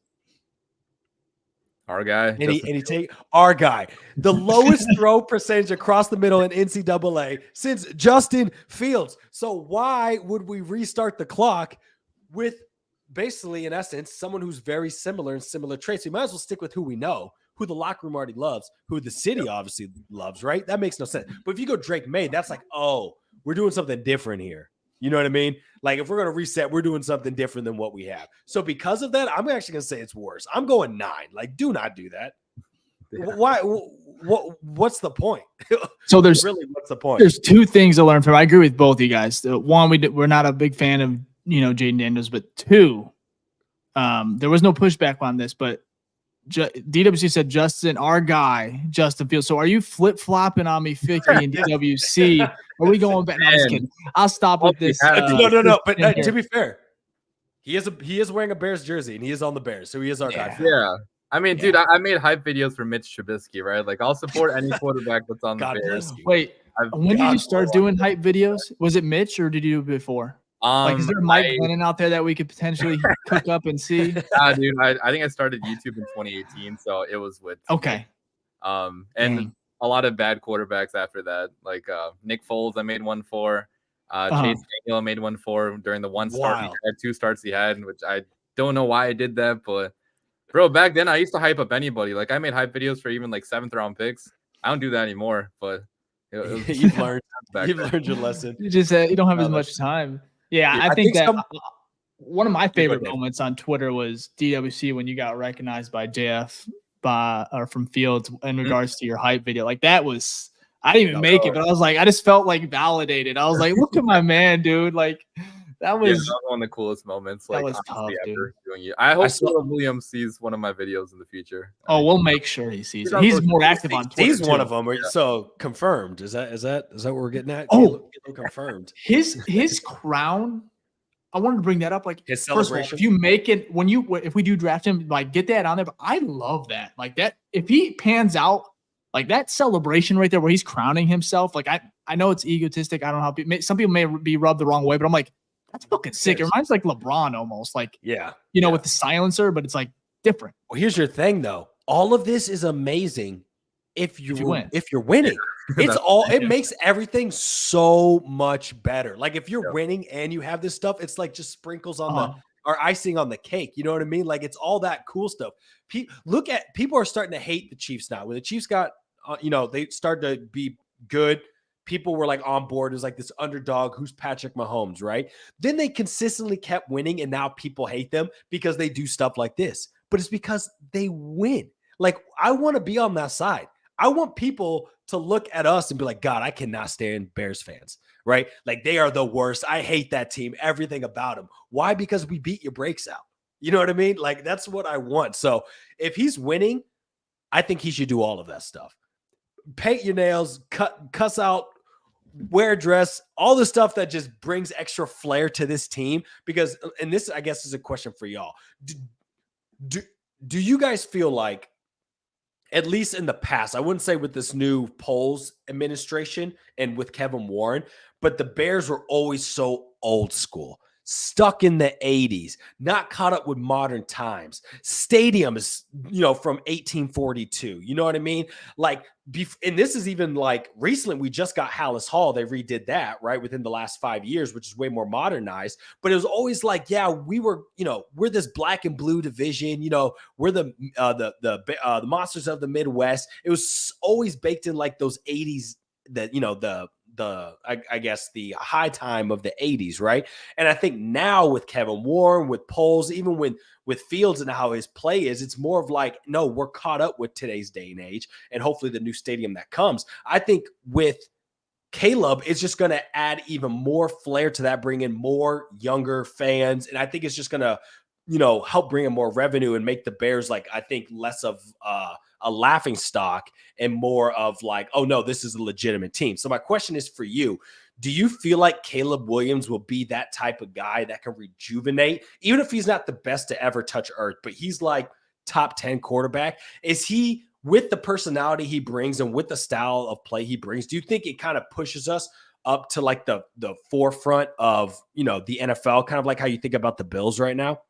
Our guy. And he take our guy, the lowest throw percentage across the middle in NCAA since Justin Fields. So why would we restart the clock with basically, in essence, someone who's very similar in similar traits? We might as well stick with who we know, who the locker room already loves, who the city obviously loves, right? That makes no sense. But if you go Drake May, that's like, oh, we're doing something different here. You know what I mean? Like if we're going to reset, we're doing something different than what we have. So because of that, I'm actually going to say it's worse. I'm going 9. Like, do not do that. Yeah. Why? What's the point? So there's really, what's the point? There's 2 things to learn from. I agree with both you guys. One, we're not a big fan of, Jayden Daniels, but 2, there was no pushback on this, but DWC said Justin, our guy, Justin Fields. So are you flip-flopping on me, Ficky and DWC? Are we going back? No, I'm just kidding. I'll stop with this. No. But to be fair, he is wearing a Bears jersey and he is on the Bears, so he is our guy. Yeah. I mean, dude, I made hype videos for Mitch Trubisky, right? Like I'll support any quarterback that's on the Bears. Wait, when did you start doing hype videos? Was it Mitch or did you do it before? Is there Mike Glennon out there that we could potentially cook up and see? Dude, I think I started YouTube in 2018, so it was with okay. And a lot of bad quarterbacks after that, like Nick Foles, I made one for. Chase Daniel, I made one for during the 1 start. He had 2 starts he had, which I don't know why I did that, but bro, back then I used to hype up anybody. Like I made hype videos for even like 7th round picks. I don't do that anymore, but you've learned your lesson. You just you don't have as much time. Yeah, I think that one of my favorite moments on Twitter was DWC when you got recognized by JF or from Fields in regards to your hype video. Like that was, I didn't even make it, but I was like, I just felt like validated. I was like, look at my man, dude. Like that was one of the coolest moments. That like was tough, dude. Doing it. I hope Caleb Williams sees one of my videos in the future. Oh, we'll make sure he sees it. He's more active on Twitter. He's one of them. So confirmed. Is that what we're getting at? Oh, confirmed. His crown. I wanted to bring that up. Like his celebration. First of all, if you make it if we do draft him, like get that on there. But I love that. Like that, if he pans out, like that celebration right there where he's crowning himself. Like I know it's egotistic. I don't know how some people may be rubbed the wrong way, but I'm like, that's fucking sick. It reminds like LeBron almost. Like with the silencer, but it's like different. Well, here's your thing though. All of this is amazing if you're winning. It makes everything so much better. Like if you're winning and you have this stuff, it's like just sprinkles on or icing on the cake. You know what I mean? Like it's all that cool stuff. People are starting to hate the Chiefs now. When the Chiefs got, they started to be good. People were like on board. It was like this underdog who's Patrick Mahomes, right? Then they consistently kept winning, and now people hate them because they do stuff like this. But it's because they win. Like I want to be on that side. I want people to look at us and be like, God, I cannot stand Bears fans, right? Like they are the worst. I hate that team, everything about them. Why? Because we beat your brakes out. You know what I mean? Like that's what I want. So if he's winning, I think he should do all of that stuff. Paint your nails, cuss out, wear a dress, all the stuff that just brings extra flair to this team. Because, and this, I guess, is a question for y'all. Do you guys feel like, at least in the past, I wouldn't say with this new Poles administration and with Kevin Warren, but the Bears were always so old school, stuck in the 80s, not caught up with modern times. Stadium is, from 1842. You know what I mean? Like, and this is even like recently, we just got Hallis Hall. They redid that, right, within the last 5 years, which is way more modernized. But it was always like, yeah, we were, we're this black and blue division. We're the monsters of the Midwest. It was always baked in like those 80s that, I guess the high time of the 80s, right? And I think now with Kevin Warren, with Poles, even with Fields and how his play is, it's more of like, no, we're caught up with today's day and age, and hopefully the new stadium that comes. I think with Caleb, it's just going to add even more flair to that, bring in more younger fans, and I think it's just going to, help bring in more revenue and make the Bears, like, I think less of a laughing stock and more of like, oh no, this is a legitimate team. So my question is for you. Do you feel like Caleb Williams will be that type of guy that can rejuvenate, even if he's not the best to ever touch earth, but he's like top 10 quarterback? Is he, with the personality he brings and with the style of play he brings, do you think it kind of pushes us up to like the forefront of, the NFL, kind of like how you think about the Bills right now?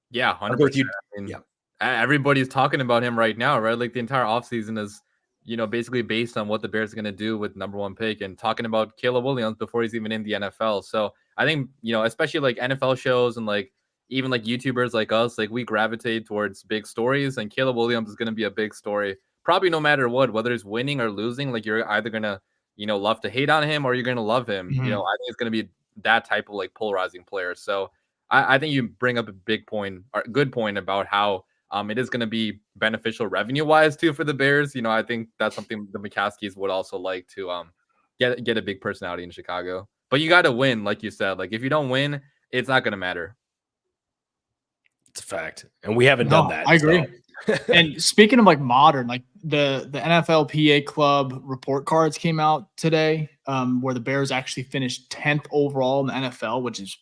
Yeah, 100%. everybody's talking about him right now, right? Like the entire offseason is, basically based on what the Bears are going to do with number 1 pick and talking about Caleb Williams before he's even in the NFL. So I think, especially like NFL shows and like even like YouTubers like us, like we gravitate towards big stories, and Caleb Williams is going to be a big story, probably no matter what, whether it's winning or losing. Like you're either going to, love to hate on him or you're going to love him. I think it's going to be that type of like polarizing player. So I think you bring up a big point or good point about how it is going to be beneficial revenue-wise too for the Bears. I think that's something the McCaskies would also like to get a big personality in Chicago. But you got to win, like you said. Like if you don't win, it's not going to matter. It's a fact, and we haven't done that. I agree. And speaking of like modern, like the NFLPA club report cards came out today, where the Bears actually finished 10th overall in the NFL, which is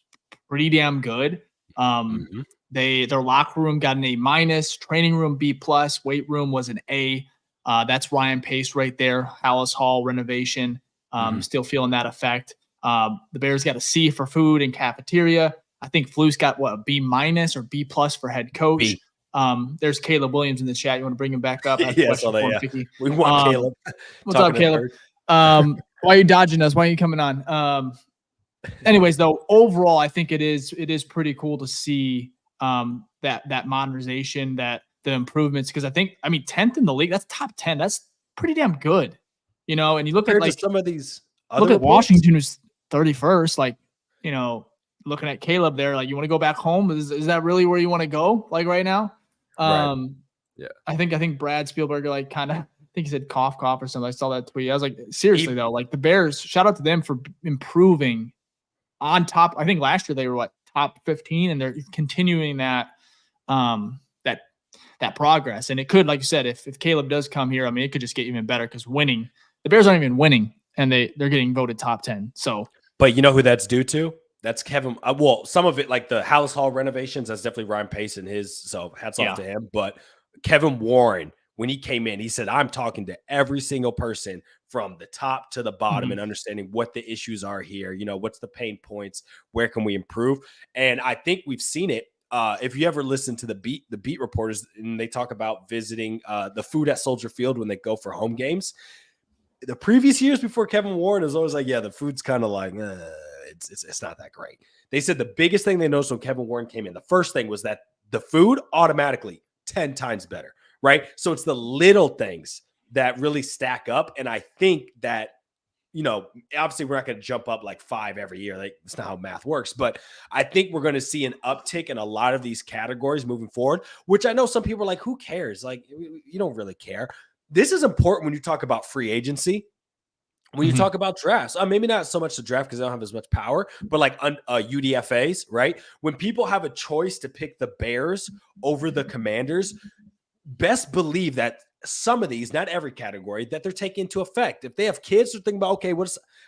pretty damn good. Their locker room got an A-, training room B+, weight room was an A. That's Ryan Pace right there. Hallis Hall renovation. Still feeling that effect. The Bears got a C for food and cafeteria. I think Flus got a B- or B+ for head coach. B. There's Caleb Williams in the chat. You want to bring him back up? Yeah, Ficky. We want Caleb. What's up, Caleb? Why are you dodging us? Why are you coming on? Anyways, though, overall, I think it is pretty cool to see that modernization, that the improvements, because I mean 10th in the league, that's top 10. That's pretty damn good, and you look at like some of these look at Washington, who's 31st, like, looking at Caleb there, like, you want to go back home? Is that really where you want to go, like, right now? Right. Yeah. I think Brad Spielberger, like, kind of, I think he said cough or something. I saw that tweet. I was like, seriously though, like the Bears, shout out to them for improving on top. I think last year they were top 15, and they're continuing that progress. And it could, like you said, if Caleb does come here, I mean, it could just get even better, because winning, the Bears aren't even winning, and they're getting voted top 10. So, but you know who that's due to? That's Kevin. Well, some of it, like the Hallis Hall renovations, that's definitely Ryan Pace and his. So hats off to him. But Kevin Warren, when he came in, he said, I'm talking to every single person from the top to the bottom and understanding what the issues are here. What's the pain points? Where can we improve? And I think we've seen it. If you ever listen to the beat reporters, and they talk about visiting the food at Soldier Field when they go for home games. The previous years before Kevin Warren is always like, yeah, the food's kind of like, it's not that great. They said the biggest thing they noticed when Kevin Warren came in, the first thing was that the food automatically 10 times better, right? So it's the little things that really stack up. And I think that, obviously we're not going to jump up like 5 every year. Like, that's not how math works. But I think we're going to see an uptick in a lot of these categories moving forward, which I know some people are like, who cares? Like, you don't really care. This is important when you talk about free agency. When you talk about drafts, maybe not so much the draft because they don't have as much power, but like UDFAs, right? When people have a choice to pick the Bears over the Commanders, best believe that some of these, not every category, that they're taking into effect. If they have kids, they're thinking about, okay,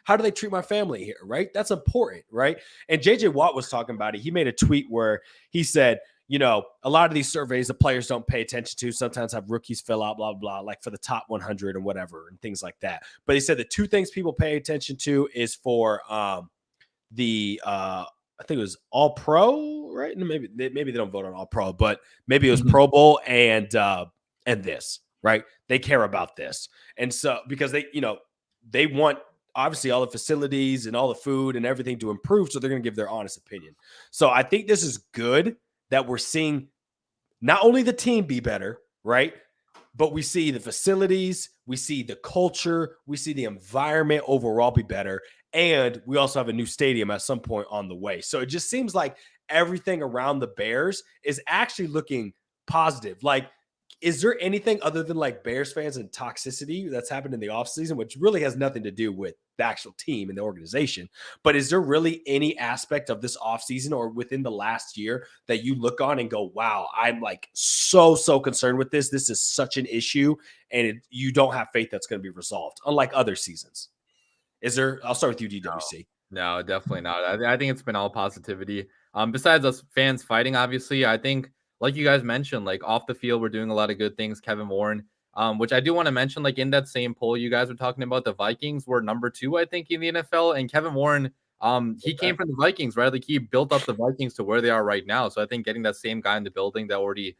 how do they treat my family here, right? That's important, right? And JJ Watt was talking about it. He made a tweet where he said, a lot of these surveys the players don't pay attention to, sometimes have rookies fill out, blah, blah, like for the top 100 and whatever and things like that. But he said the 2 things people pay attention to is for I think it was All Pro, right? And maybe they don't vote on All Pro, but maybe it was Pro Bowl and this, right? They care about this. And so because they want obviously all the facilities and all the food and everything to improve, so they're going to give their honest opinion. So I think this is good that we're seeing not only the team be better, right? But we see the facilities, we see the culture, we see the environment overall be better. And we also have a new stadium at some point on the way. So it just seems like everything around the Bears is actually looking positive. Like, is there anything other than like Bears fans and toxicity that's happened in the offseason, which really has nothing to do with the actual team and the organization? But is there really any aspect of this offseason or within the last year that you look on and go, wow, I'm like so concerned with this. This is such an issue, and you don't have faith that's going to be resolved, unlike other seasons. Is there? I'll start with you, DWC. No, definitely not. I think it's been all positivity. Besides us fans fighting, obviously, I think, like you guys mentioned, like off the field, we're doing a lot of good things. Kevin Warren, which I do want to mention, like in that same poll you guys were talking about, the Vikings were number 2, I think, in the NFL. And Kevin Warren, he came from the Vikings, right? Like he built up the Vikings to where they are right now. So I think getting that same guy in the building that already,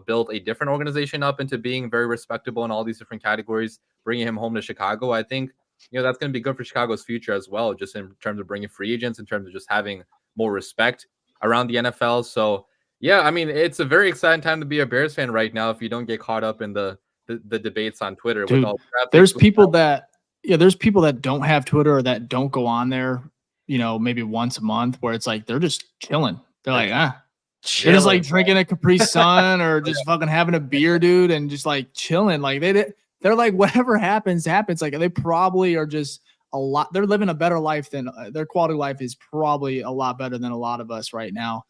built a different organization up into being very respectable in all these different categories, bringing him home to Chicago. I think, that's going to be good for Chicago's future as well, just in terms of bringing free agents, in terms of just having more respect around the NFL. So, yeah, I mean, it's a very exciting time to be a Bears fan right now if you don't get caught up in the debates on Twitter. Dude, with all there's people that don't have Twitter or that don't go on there, maybe once a month, where it's like they're just chilling. They're like, they're just like drinking a Capri Sun or just fucking having a beer, dude, and just like chilling. Like they're like, whatever happens. Like they probably are just they're living a better life than their quality of life is probably a lot better than a lot of us right now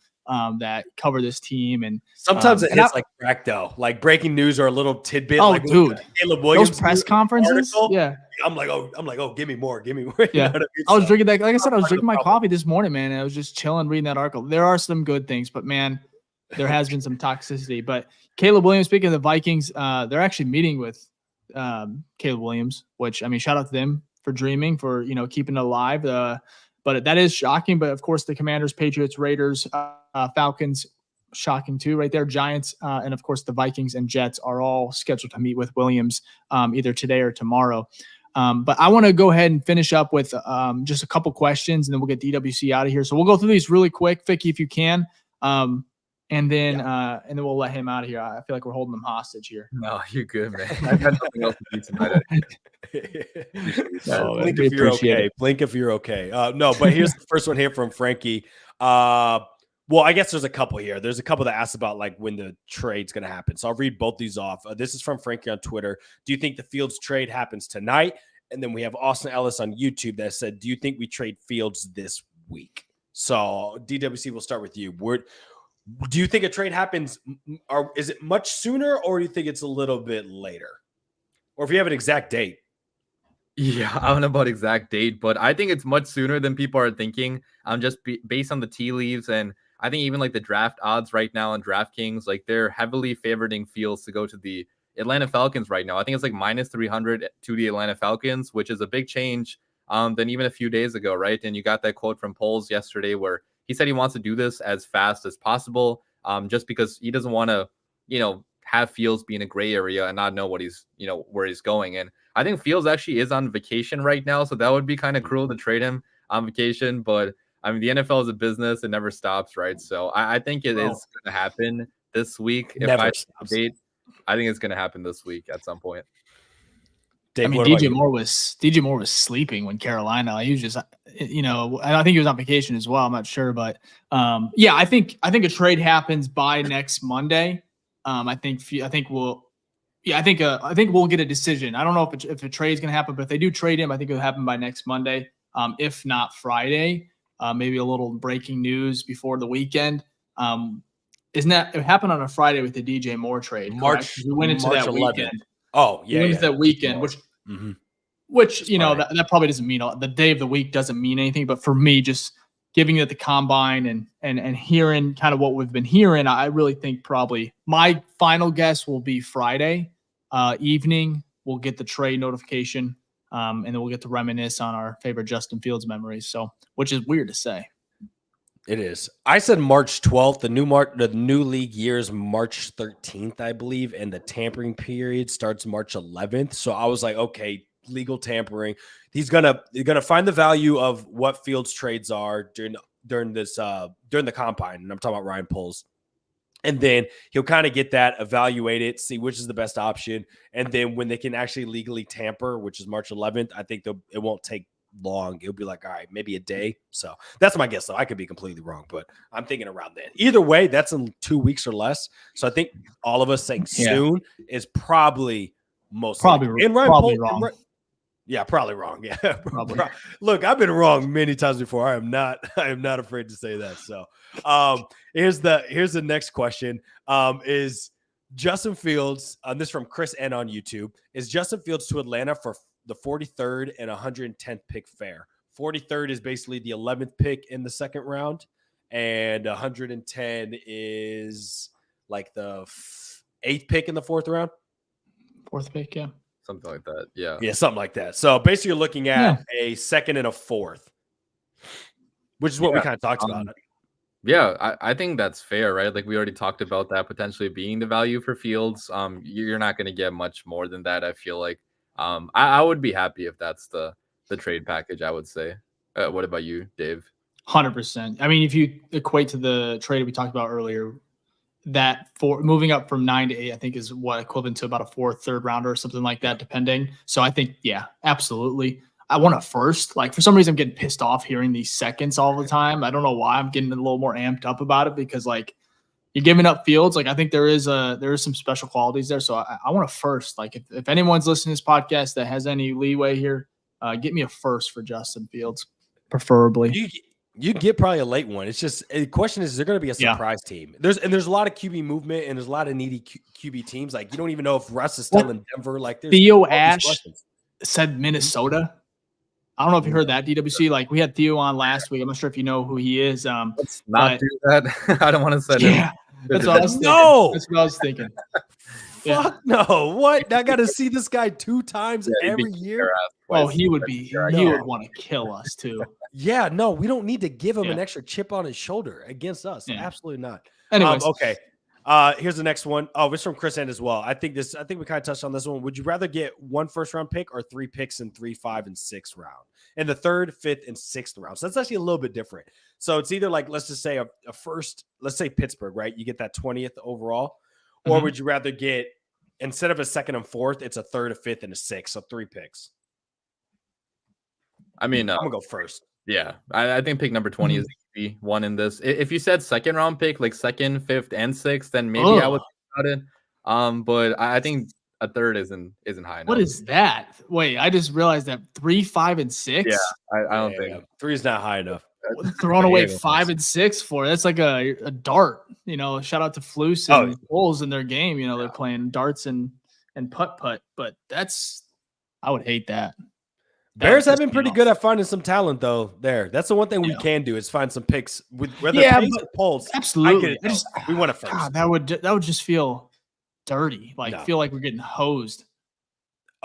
that cover this team. And sometimes it hits like crack though, like breaking news or a little tidbit. Oh, like, dude, Caleb Williams those press conferences. Article, yeah. I'm like, oh, give me more. Yeah. I was drinking that. Like I said, I was drinking my coffee this morning, man. And I was just chilling, reading that article. There are some good things, but man, there has been some toxicity. But Caleb Williams, speaking of the Vikings, they're actually meeting with Caleb Williams, which, I mean, shout out to them for dreaming, for, keeping it alive. But that is shocking. But of course, the Commanders, Patriots, Raiders, Falcons, shocking too, right there. Giants, and of course, the Vikings and Jets are all scheduled to meet with Williams either today or tomorrow. But I want to go ahead and finish up with just a couple questions, and then we'll get DWC out of here. So we'll go through these really quick, Ficky, if you can. And then we'll let him out of here. I feel like we're holding him hostage here. No, you're good, man. I've had something else to do tonight. Blink if you're okay. Blink if you're okay. No, but here's the first one here from Frankie. Well, I guess there's a couple here. There's a couple that asked about like when the trade's going to happen. So I'll read both these off. This is from Frankie on Twitter. Do you think the Fields trade happens tonight? And then we have Austin Ellis on YouTube that said, do you think we trade Fields this week? So DWC, we'll start with you. Do you think a trade happens, or is it much sooner, or do you think it's a little bit later? Or if you have an exact date? Yeah, I don't know about exact date, but I think it's much sooner than people are thinking. Just based on the tea leaves, and I think even like the draft odds right now on DraftKings, like they're heavily favoring Fields to go to the Atlanta Falcons right now. I think it's like minus 300 to the Atlanta Falcons, which is a big change than even a few days ago, right? And you got that quote from Poles yesterday where he said he wants to do this as fast as possible, just because he doesn't want to, have Fields be in a gray area and not know what he's, where he's going. And I think Fields actually is on vacation right now, so that would be kind of cruel to trade him on vacation. But I mean, the NFL is a business; it never stops, right? So I think it is going to happen this week. If I date, I think it's going to happen this week at some point. Dave, I mean, DJ Moore was sleeping when Carolina. He was just, I think he was on vacation as well. I'm not sure, but yeah, I think a trade happens by next Monday. I think we'll get a decision. I don't know if a trade is going to happen, but if they do trade him, I think it'll happen by next Monday. If not Friday, maybe a little breaking news before the weekend. Isn't that it happened on a Friday with the DJ Moore trade? We went into that 11th. weekend. Oh, yeah. Into that weekend, which that probably doesn't mean the day of the week doesn't mean anything. But for me, just giving it the combine and hearing kind of what we've been hearing, I really think probably my final guess will be Friday evening. We'll get the trade notification, and then we'll get to reminisce on our favorite Justin Fields memories. So, which is weird to say. It is. I said March 12th. The new league year is March 13th, I believe, and the tampering period starts March 11th. So I was like, okay, legal tampering. He's gonna find the value of what Fields trades are during the combine, and I'm talking about Ryan Poles. And then he'll kind of get that, evaluate it, see which is the best option, and then when they can actually legally tamper, which is March 11th, I think it won't take long. It'll be like, all right, maybe a day. So that's my guess, though. I could be completely wrong, but I'm thinking around then. Either way, that's in 2 weeks or less. So I think all of us saying soon is probably probably wrong. Yeah, probably wrong. Yeah, probably. Look, I've been wrong many times before. I am not afraid to say that. So here's the next question. Is Justin Fields, this from Chris N on YouTube, is Justin Fields to Atlanta for the 43rd and 110th pick fair? 43rd is basically the 11th pick in the second round, and 110 is like the 8th pick in the fourth round. Fourth pick, yeah. Something like that. Yeah. Yeah, something like that. So basically you're looking at a second and a fourth, which is what we kind of talked about. Yeah, I think that's fair, right? Like we already talked about that potentially being the value for Fields. You're not going to get much more than that. I feel like. I would be happy if that's the trade package. I would say. What about you, Dave? 100%. I mean, if you equate to the trade we talked about earlier, that for moving up from 9 to 8, I think is what equivalent to about a fourth, third rounder or something like that, depending. So I think, yeah, absolutely. I want a first. Like for some reason, I'm getting pissed off hearing these seconds all the time. I don't know why. I'm getting a little more amped up about it because like you're giving up Fields. Like I think there is some special qualities there. So I want a first. Like if anyone's listening to this podcast that has any leeway here, get me a first for Justin Fields, preferably. You get probably a late one. It's just the question is there going to be a surprise team? There's a lot of QB movement and there's a lot of needy QB teams. Like you don't even know if Russ is still in Denver. Like there's Theo Ash said Minnesota. I don't know if you heard that, DWC. Like we had Theo on last week. I'm not sure if you know who he is. Let's not do that. I don't want to say yeah. That's what I was thinking. No. That's what I was thinking. Fuck no. What? I got to see this guy 2 times every year. Oh, he would want to kill us too. Yeah, no, we don't need to give him an extra chip on his shoulder against us. Yeah. Absolutely not. Anyways. Okay. Here's the next one. Oh, it's from Chris End as well. I think we kind of touched on this one. Would you rather get 1 first-round pick or 3 picks in 3, 5, and 6 round? In the 3rd, 5th, and 6th round. So that's actually a little bit different. So it's either like, let's just say a first, let's say Pittsburgh, right? You get that 20th overall. Or would you rather get, instead of a 2nd and 4th, it's a 3rd, a 5th, and a 6th. So 3 picks. I mean, I'm going to go first. Yeah, I think pick number 20 is the easy one in this. If you said 2nd round pick, like 2nd, 5th, and 6th, then maybe I would think about it. But I think a 3rd isn't high enough. What is that? Wait, I just realized that 3, 5, and 6. Yeah, I don't think 3 is not high enough. Throwing away 5 and 6 for that's like a dart. You know, shout out to Flus and Bulls in their game. You know, they're playing darts and putt. But I would hate that. Bears have been pretty good at finding some talent, though. That's the one thing we can do is find some picks with whether pace or pulse. Absolutely, we want it first. God, that would just feel dirty. Like feel like we're getting hosed.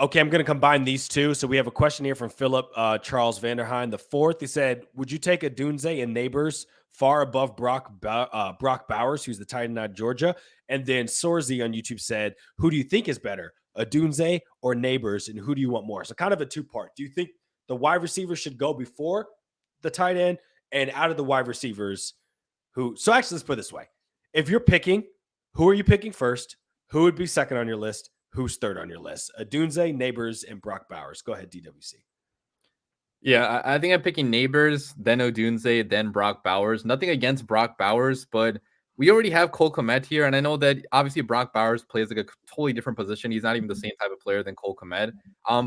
Okay, I'm going to combine these two. So we have a question here from Philip Charles Vanderheim. The 4th, he said, "Would you take a Dunze and Neighbors far above Brock Bowers, who's the tight end out of Georgia?" And then Sorzy on YouTube said, "Who do you think is better, a Dunze or Neighbors, and who do you want more?" So kind of a 2-part. Do you think the wide receiver should go before the tight end, and out of the wide receivers, who? So actually, let's put it this way: if you're picking, who are you picking first? Who would be second on your list? Who's third on your list? Adunze, Neighbors, and Brock Bowers. Go ahead, DWC. Yeah, I think I'm picking Neighbors, then Odunze, then Brock Bowers. Nothing against Brock Bowers, but we already have Cole Kmet here, and I know that obviously Brock Bowers plays like a totally different position. He's not even the same type of player than Cole Kmet.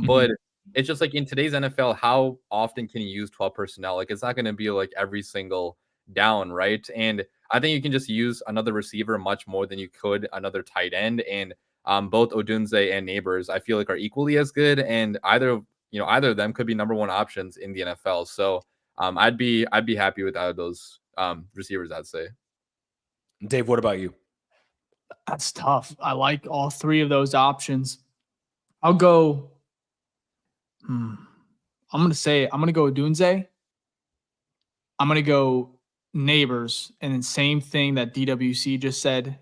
But it's just like in today's NFL, how often can you use 12 personnel? Like it's not going to be like every single down, right? And I think you can just use another receiver much more than you could another tight end. And both Odunze and Neighbors, I feel like are equally as good, and either of them could be number 1 options in the NFL. So I'd be happy with either of those receivers, I'd say. Dave, what about you? That's tough. I like all 3 of those options. I'll go. I'm going to go Odunze. I'm going to go Neighbors, and then same thing that DWC just said.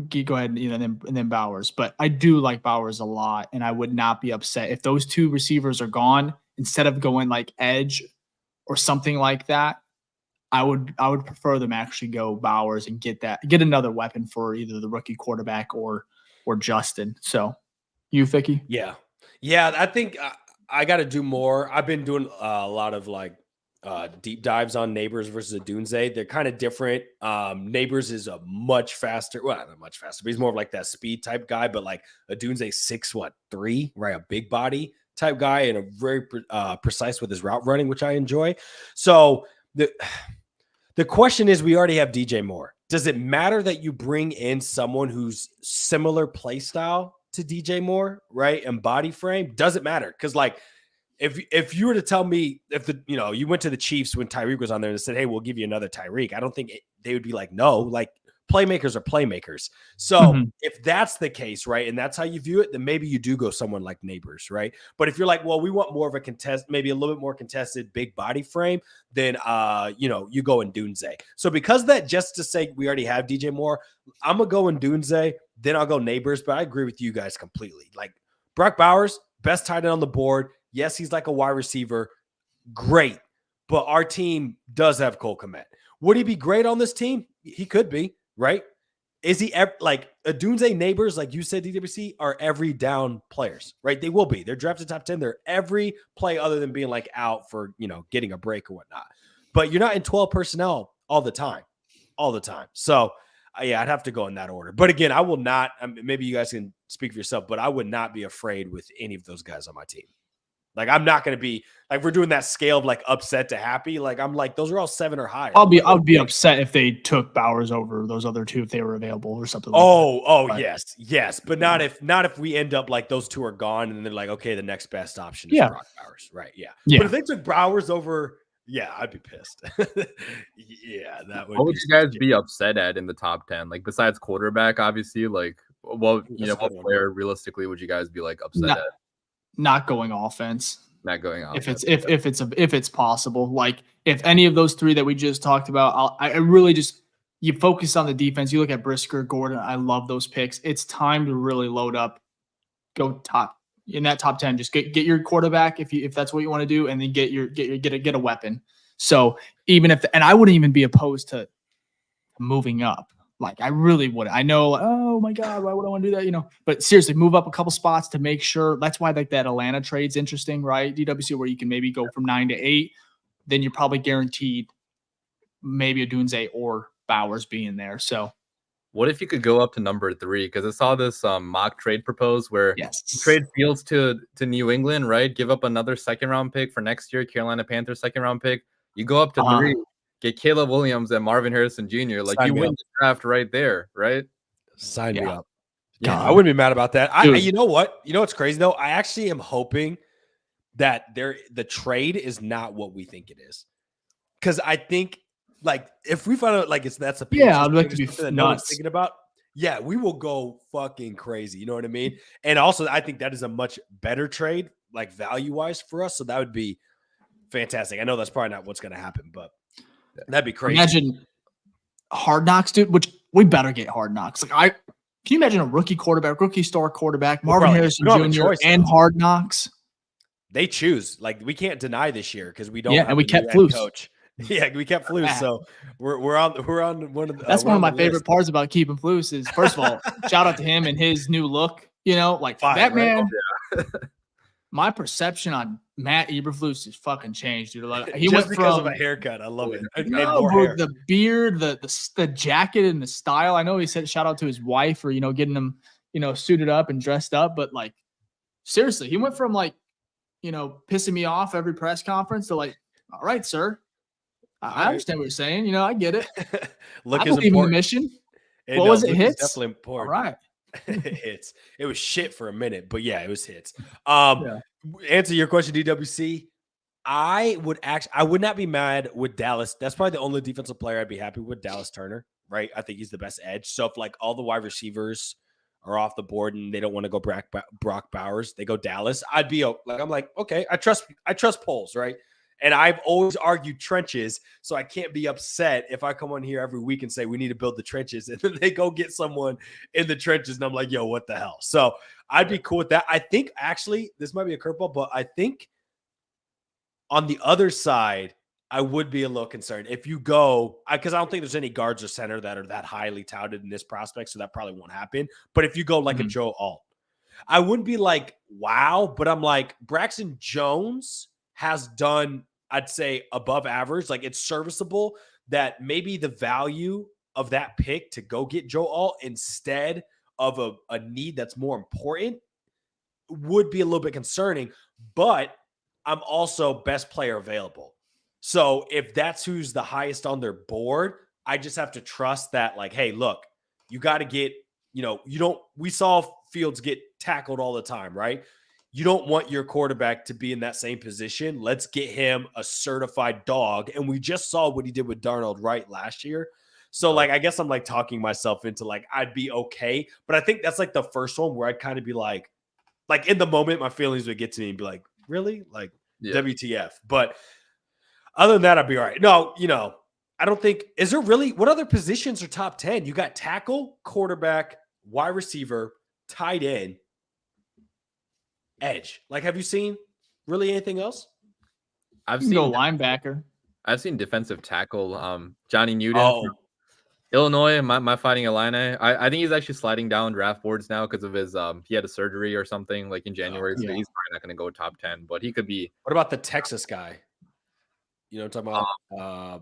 Go ahead and then Bowers. But I do like Bowers a lot, and I would not be upset if those 2 receivers are gone. Instead of going like edge or something like that, I would prefer them actually go Bowers and get another weapon for either the rookie quarterback or Justin. So, you, Ficky? Yeah. I think I got to do more. I've been doing a lot of like deep dives on Neighbors versus Adunze. They're kind of different. Neighbors is a much faster, well, not much faster, but he's more of like that speed type guy. But like Adunze 6'3", right? A big body type guy and a very precise with his route running, which I enjoy. So the question is, we already have DJ Moore. Does it matter that you bring in someone who's similar play style to DJ Moore, right? And body frame? Does it matter? Because like, if you were to tell me you went to the Chiefs when Tyreek was on there and said, "Hey, we'll give you another Tyreek," I don't think they would be like, no. Like Playmakers are playmakers. So Mhm. if that's the case, right, and that's how you view it, then maybe you do go someone like Neighbors, right? But if you're like, well, we want more of a contest, maybe a little bit more contested, big body frame, then you go in Dunze. So because of that, just to say we already have DJ Moore, I'm gonna go in Dunze, then I'll go Neighbors. But I agree with you guys completely. Like Brock Bowers, best tight end on the board. Yes, he's like a wide receiver. Great. But our team does have Cole Kmet. Would he be great on this team? He could be, right? Is he like Dunze Neighbors, like you said, DWC, are every down players, right? They will be. They're drafted top 10. They're every play other than being like out for, getting a break or whatnot. But you're not in 12 personnel all the time. So, yeah, I'd have to go in that order. But again, I will not, maybe you guys can speak for yourself, but I would not be afraid with any of those guys on my team. Like, I'm not going to be like, we're doing that scale of like upset to happy. Like, I'm like, those are all 7 or higher. I would be upset if they took Bowers over those other 2 if they were available or something. Yes. But not if we end up like those 2 are gone and they're like, okay, the next best option is Brock Bowers. Right. Yeah. But if they took Bowers over, I'd be pissed. That would. What would you guys be upset at in the top 10? Like besides quarterback, obviously, like what player realistically would you guys be like upset at? Not going offense. Not going offense. If it's possible. Like if any of those 3 that we just talked about, I really just you focus on the defense. You look at Brisker, Gordon. I love those picks. It's time to really load up. Go top in that top 10. Just get your quarterback if that's what you want to do, and then get a weapon. So even and I wouldn't even be opposed to moving up. Like I really would. I know, oh my God, why would I want to do that? But seriously, move up a couple spots to make sure. That's why like that Atlanta trade's interesting, right? DWC, where you can maybe go from 9 to 8, then you're probably guaranteed maybe a Dunze or Bowers being there. So what if you could go up to number 3? Because I saw this mock trade proposed where you trade Fields to New England, right? Give up another 2nd round pick for next year, Carolina Panthers 2nd round pick. You go up to 3. Get Caleb Williams and Marvin Harrison Jr. Like you win the draft right there, right? Sign me up. Yeah, I wouldn't be mad about that. You know what? You know what's crazy though? I actually am hoping that the trade is not what we think it is. Because I think like if we find out like that's a I'd like to be that no one's thinking about. Yeah, we will go fucking crazy. You know what I mean? And also, I think that is a much better trade, like value wise for us. So that would be fantastic. I know that's probably not what's going to happen, but that'd be crazy. Imagine Hard Knocks, dude, which we better get Hard Knocks. Like can you imagine a rookie star quarterback, Marvin Harrison Jr. and Hard Knocks? They choose. Like we can't deny this year because we don't. Yeah, and we kept Flus. Coach. Yeah, we kept Flus. So we're on one of the. That's one of my favorite parts about keeping Flus is first of all, shout out to him and his new look. Like that man. Yeah. My perception on Matt Eberflus is fucking changed, dude. Like he went because of a haircut. I love it. The beard, the jacket, and the style. I know he said shout out to his wife for getting him suited up and dressed up, but like seriously, he went from like pissing me off every press conference to like, all right, sir, I understand what you're saying. I get it. Look, I believe in the mission. What was it? Hits. Definitely important. All right. Hits. It was shit for a minute, but yeah, it was hits. Answer your question, DWC. I would not be mad with Dallas. That's probably the only defensive player I'd be happy with, Dallas Turner, right? I think he's the best edge. So if like all the wide receivers are off the board and they don't want to go Brock Bowers, they go Dallas. I'd be like, I'm like, okay, I trust polls, right? And I've always argued trenches, so I can't be upset if I come on here every week and say we need to build the trenches, and then they go get someone in the trenches, and I'm like, yo, what the hell? So I'd be cool with that. I think actually this might be a curveball, but I think on the other side, I would be a little concerned if you go because I don't think there's any guards or center that are that highly touted in this prospect, so that probably won't happen. But if you go like a Joe Alt, I wouldn't be like wow, but I'm like Braxton Jones has done, I'd say, above average. Like it's serviceable that maybe the value of that pick to go get Joe Alt instead of a need that's more important would be a little bit concerning, but I'm also best player available. So if that's who's the highest on their board, I just have to trust that like, hey, look, you got to get, we saw Fields get tackled all the time, right? You don't want your quarterback to be in that same position. Let's get him a certified dog. And we just saw what he did with Darnold Wright last year. So like, I guess I'm like talking myself into like, I'd be okay. But I think that's like the first one where I'd kind of be like in the moment, my feelings would get to me and be like, really? Like WTF. But other than that, I'd be all right. No, I don't think, is there really, what other positions are top 10? You got tackle, quarterback, wide receiver, tight end, edge. Like, have you seen really anything else? I've seen linebacker. I've seen defensive tackle. Johnny Newton from Illinois, my Fighting Illini. I think he's actually sliding down draft boards now because of his he had a surgery or something like in January. So he's probably not going to go top 10, but he could be. What about the Texas guy? You know what I'm talking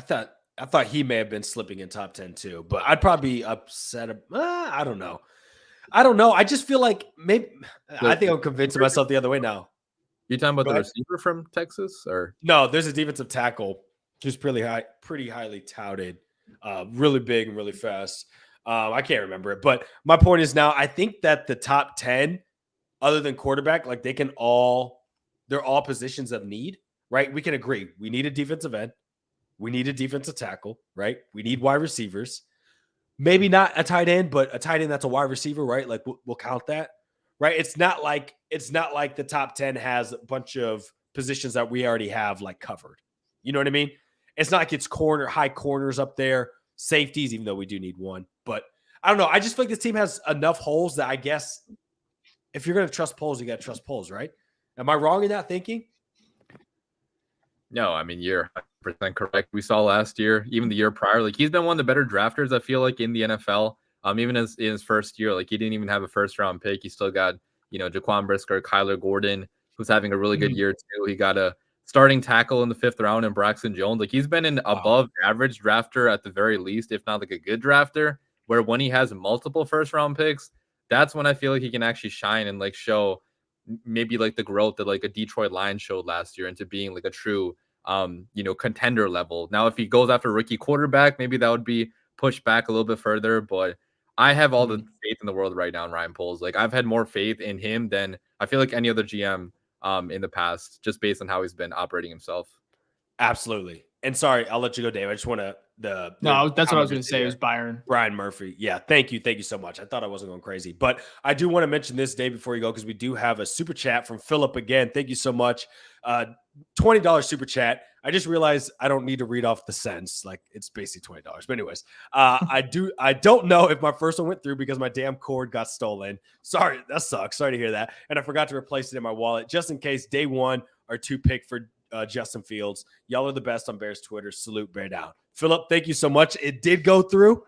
about? I thought he may have been slipping in top 10 too, but I'd probably be upset. I don't know. I just feel like maybe I think I'm convincing myself the other way now. You talking about the receiver from Texas, or no? There's a defensive tackle who's pretty highly touted, really big and really fast. I can't remember it, but my point is now I think that the top 10, other than quarterback, like they're all positions of need, right? We can agree. We need a defensive end. We need a defensive tackle, right? We need wide receivers. Maybe not a tight end, but a tight end that's a wide receiver, right? Like we'll count that, right? It's not like the top 10 has a bunch of positions that we already have like covered. You know what I mean? It's not like it's high corners up there, safeties, even though we do need one. But I don't know. I just feel like this team has enough holes that I guess if you're going to trust Poles, you got to trust Poles, right? Am I wrong in that thinking? No, I mean, you're 100% correct. We saw last year, even the year prior, like he's been one of the better drafters, I feel like, in the NFL. Even in his first year, like he didn't even have a first round pick. He still got, Jaquan Brisker, Kyler Gordon, who's having a really good year too. He got a starting tackle in the 5th round in Braxton Jones. Like he's been an above average drafter at the very least, if not like a good drafter, where when he has multiple first round picks, that's when I feel like he can actually shine and like show maybe like the growth that like a Detroit Lions showed last year into being like a true contender level. Now, if he goes after rookie quarterback, maybe that would be pushed back a little bit further, but I have all the faith in the world right now in Ryan Poles. Like I've had more faith in him than I feel like any other GM in the past, just based on how he's been operating himself. Absolutely. And sorry, I'll let you go, Dave. I just want to that's what I was going to say. It was Brian Murphy. Yeah. Thank you so much. I thought I wasn't going crazy, but I do want to mention this, Dave, before you go, because we do have a super chat from Philip again. Thank you so much. $20 super chat. I just realized I don't need to read off the sentence. Like it's basically $20. But anyways, I don't know if my first one went through because my damn cord got stolen. Sorry, that sucks. Sorry to hear that. And I forgot to replace it in my wallet just in case day 1 or 2 pick for Justin Fields. Y'all are the best on Bears Twitter. Salute, bear down. Philip, thank you so much. It did go through.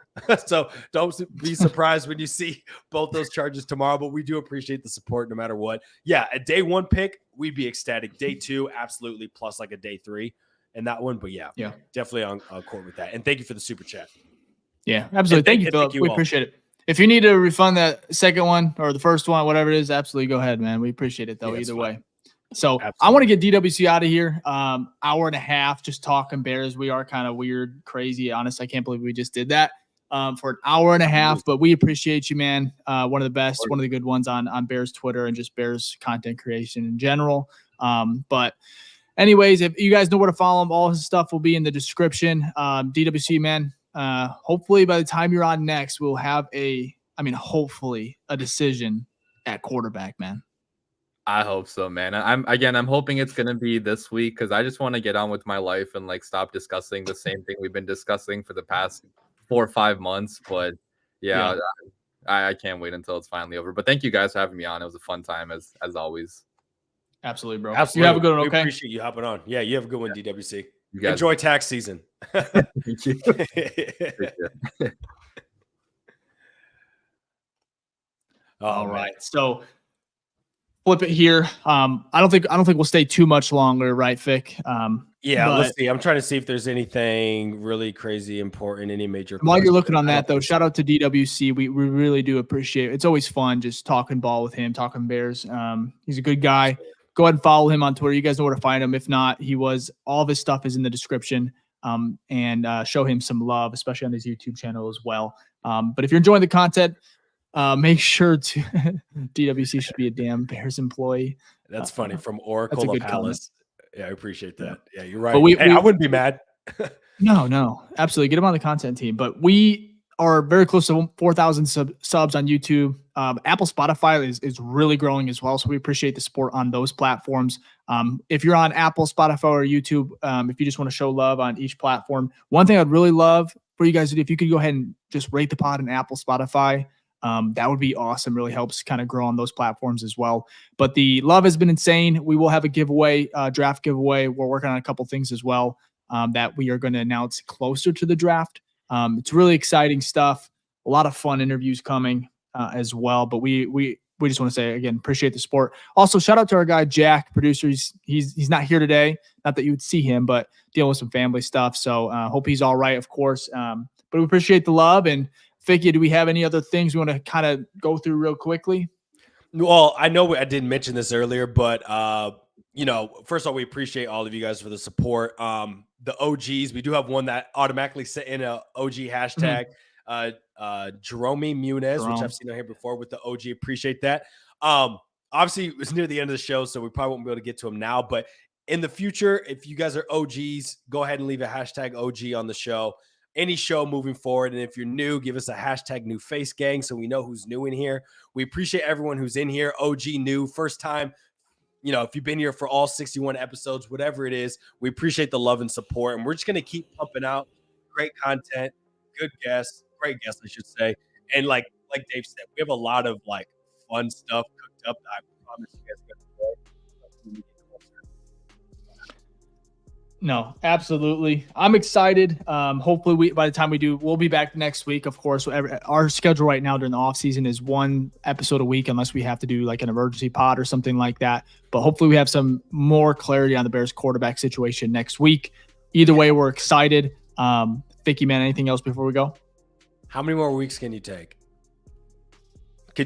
So don't be surprised when you see both those charges tomorrow, but we do appreciate the support no matter what. Yeah, a day 1 pick, we'd be ecstatic. Day 2, absolutely, plus like a day 3 in that one. But yeah, definitely on court with that. And thank you for the super chat. Yeah, absolutely. Thank you, Philip. We appreciate it. If you need to refund that second one or the first one, whatever it is, absolutely go ahead, man. We appreciate it though, either way. So absolutely. I want to get DWC out of here. Hour and a half just talking Bears. We are kind of weird, crazy. Honest, I can't believe we just did that for an hour and a half. But we appreciate you, man. One of the best, one of the good ones on Bears Twitter and just Bears content creation in general. But anyways, if you guys know where to follow him, all his stuff will be in the description. DWC, man. Hopefully by the time you're on next, we'll have hopefully a decision at quarterback, man. I hope so, man. I'm hoping it's going to be this week because I just want to get on with my life and like stop discussing the same thing we've been discussing for the past 4 or 5 months. But yeah. I can't wait until it's finally over. But thank you guys for having me on. It was a fun time as always. Absolutely, bro. Absolutely. You have a good one, okay? We appreciate you hopping on. Yeah, you have a good one, DWC. Enjoy tax season. Thank you. All right. So flip it here. I don't think we'll stay too much longer, right, Fick? Let's see. I'm trying to see if there's anything really crazy important, any major. While you're looking on that, though, shout out to DWC. We really do appreciate it. It's always fun just talking ball with him, talking Bears. He's a good guy. Go ahead and follow him on Twitter. You guys know where to find him. If not, all of his stuff is in the description. And show him some love, especially on his YouTube channel as well. But if you're enjoying the content, make sure to DWC should be a damn Bears employee. That's funny. From Oracle of Palace. Yeah, I appreciate that. Yeah, you're right. But I wouldn't be mad. No, absolutely. Get him on the content team. But we are very close to 4,000 subs on YouTube. Apple, Spotify is really growing as well. So we appreciate the support on those platforms. If you're on Apple, Spotify, or YouTube, if you just want to show love on each platform, one thing I'd really love for you guys to do, if you could go ahead and just rate the pod on Apple, Spotify, that would be awesome. Really helps kind of grow on those platforms as well. But the love has been insane. We will have a giveaway, draft giveaway. We're working on a couple things as well that we are going to announce closer to the draft. It's really exciting stuff. A lot of fun interviews coming as well. But we just want to say, again, appreciate the support. Also, shout out to our guy, Jack, producer. He's not here today. Not that you would see him, but dealing with some family stuff. So hope he's all right, of course. But we appreciate the love. And Ficky, do we have any other things we want to kind of go through real quickly? Well, I know I didn't mention this earlier, but first of all, we appreciate all of you guys for the support. The OGs, we do have one that automatically sent in a OG hashtag. Jerome Muniz, which I've seen on here before with the OG. Appreciate that. Obviously, it's near the end of the show, so we probably won't be able to get to them now. But in the future, if you guys are OGs, go ahead and leave a hashtag OG on the show. Any show moving forward. And if you're new, give us a hashtag new face gang so we know who's new in here. We appreciate everyone who's in here. OG, new, first time. If you've been here for all 61 episodes, whatever it is, we appreciate the love and support. And we're just going to keep pumping out great content, great guests, I should say. And like Dave said, we have a lot of fun stuff cooked up that I promise you guys are going to enjoy. No, absolutely. I'm excited. Hopefully by the time we do, we'll be back next week. Of course, our schedule right now during the off season is one episode a week, unless we have to do like an emergency pod or something like that. But hopefully we have some more clarity on the Bears quarterback situation next week. Either way, we're excited. Ficky, man, anything else before we go? How many more weeks can you take?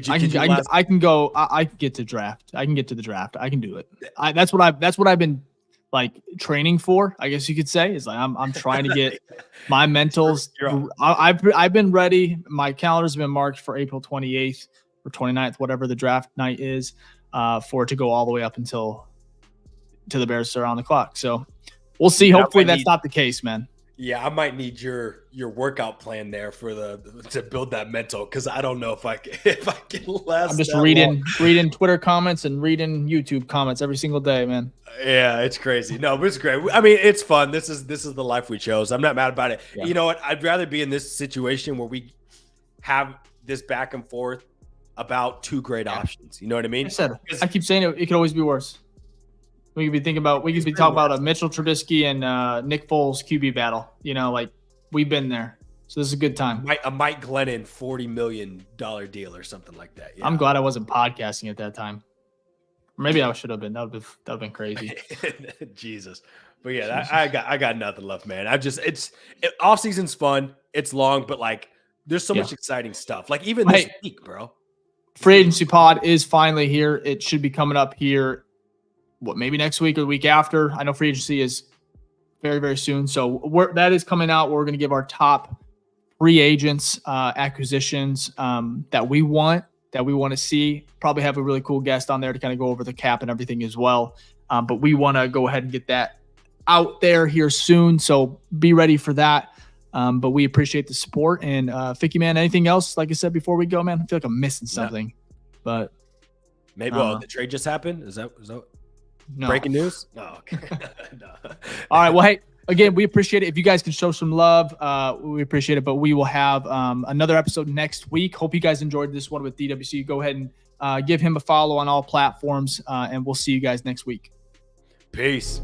I can go. I can get to draft. I can get to the draft. I can do it. That's what I've been training for, I guess you could say. Is I'm trying to get my mentals. I've been ready. My calendar's been marked for April 28th or 29th, whatever the draft night is, for it to go all the way up until the Bears are on the clock. So we'll see. Hopefully that's not the case, man. Yeah, I might need your workout plan there to build that mental, because I don't know if I can last. I'm just reading Twitter comments and reading YouTube comments every single day, man. Yeah, it's crazy. No, but it's great. I mean, it's fun. This is the life we chose. I'm not mad about it. Yeah. You know what? I'd rather be in this situation where we have this back and forth about two great options. You know what I mean? I keep saying it could always be worse. We could be talking about a Mitchell Trubisky and Nick Foles QB battle. We've been there. So this is a good time. A Mike Glennon $40 million deal or something like that. Yeah. I'm glad I wasn't podcasting at that time. Or maybe I should have been. That would have been crazy. Jesus. But yeah, I got nothing left, man. Off season's fun. It's long, but there's so much exciting stuff. Even this week, bro. Free agency pod is finally here. It should be coming up here. Maybe next week or the week after. I know free agency is very, very soon. So that is coming out. We're going to give our top free agents, acquisitions that we want to see. Probably have a really cool guest on there to kind of go over the cap and everything as well. But we want to go ahead and get that out there here soon. So be ready for that. But we appreciate the support. And Ficky, man, anything else? Like I said before we go, man, I feel like I'm missing something. But maybe the trade just happened. Is that no. Breaking news? Oh, okay. No. All right. Well, hey, again, we appreciate it. If you guys can show some love, we appreciate it. But we will have another episode next week. Hope you guys enjoyed this one with DWC. Go ahead and give him a follow on all platforms, and we'll see you guys next week. Peace.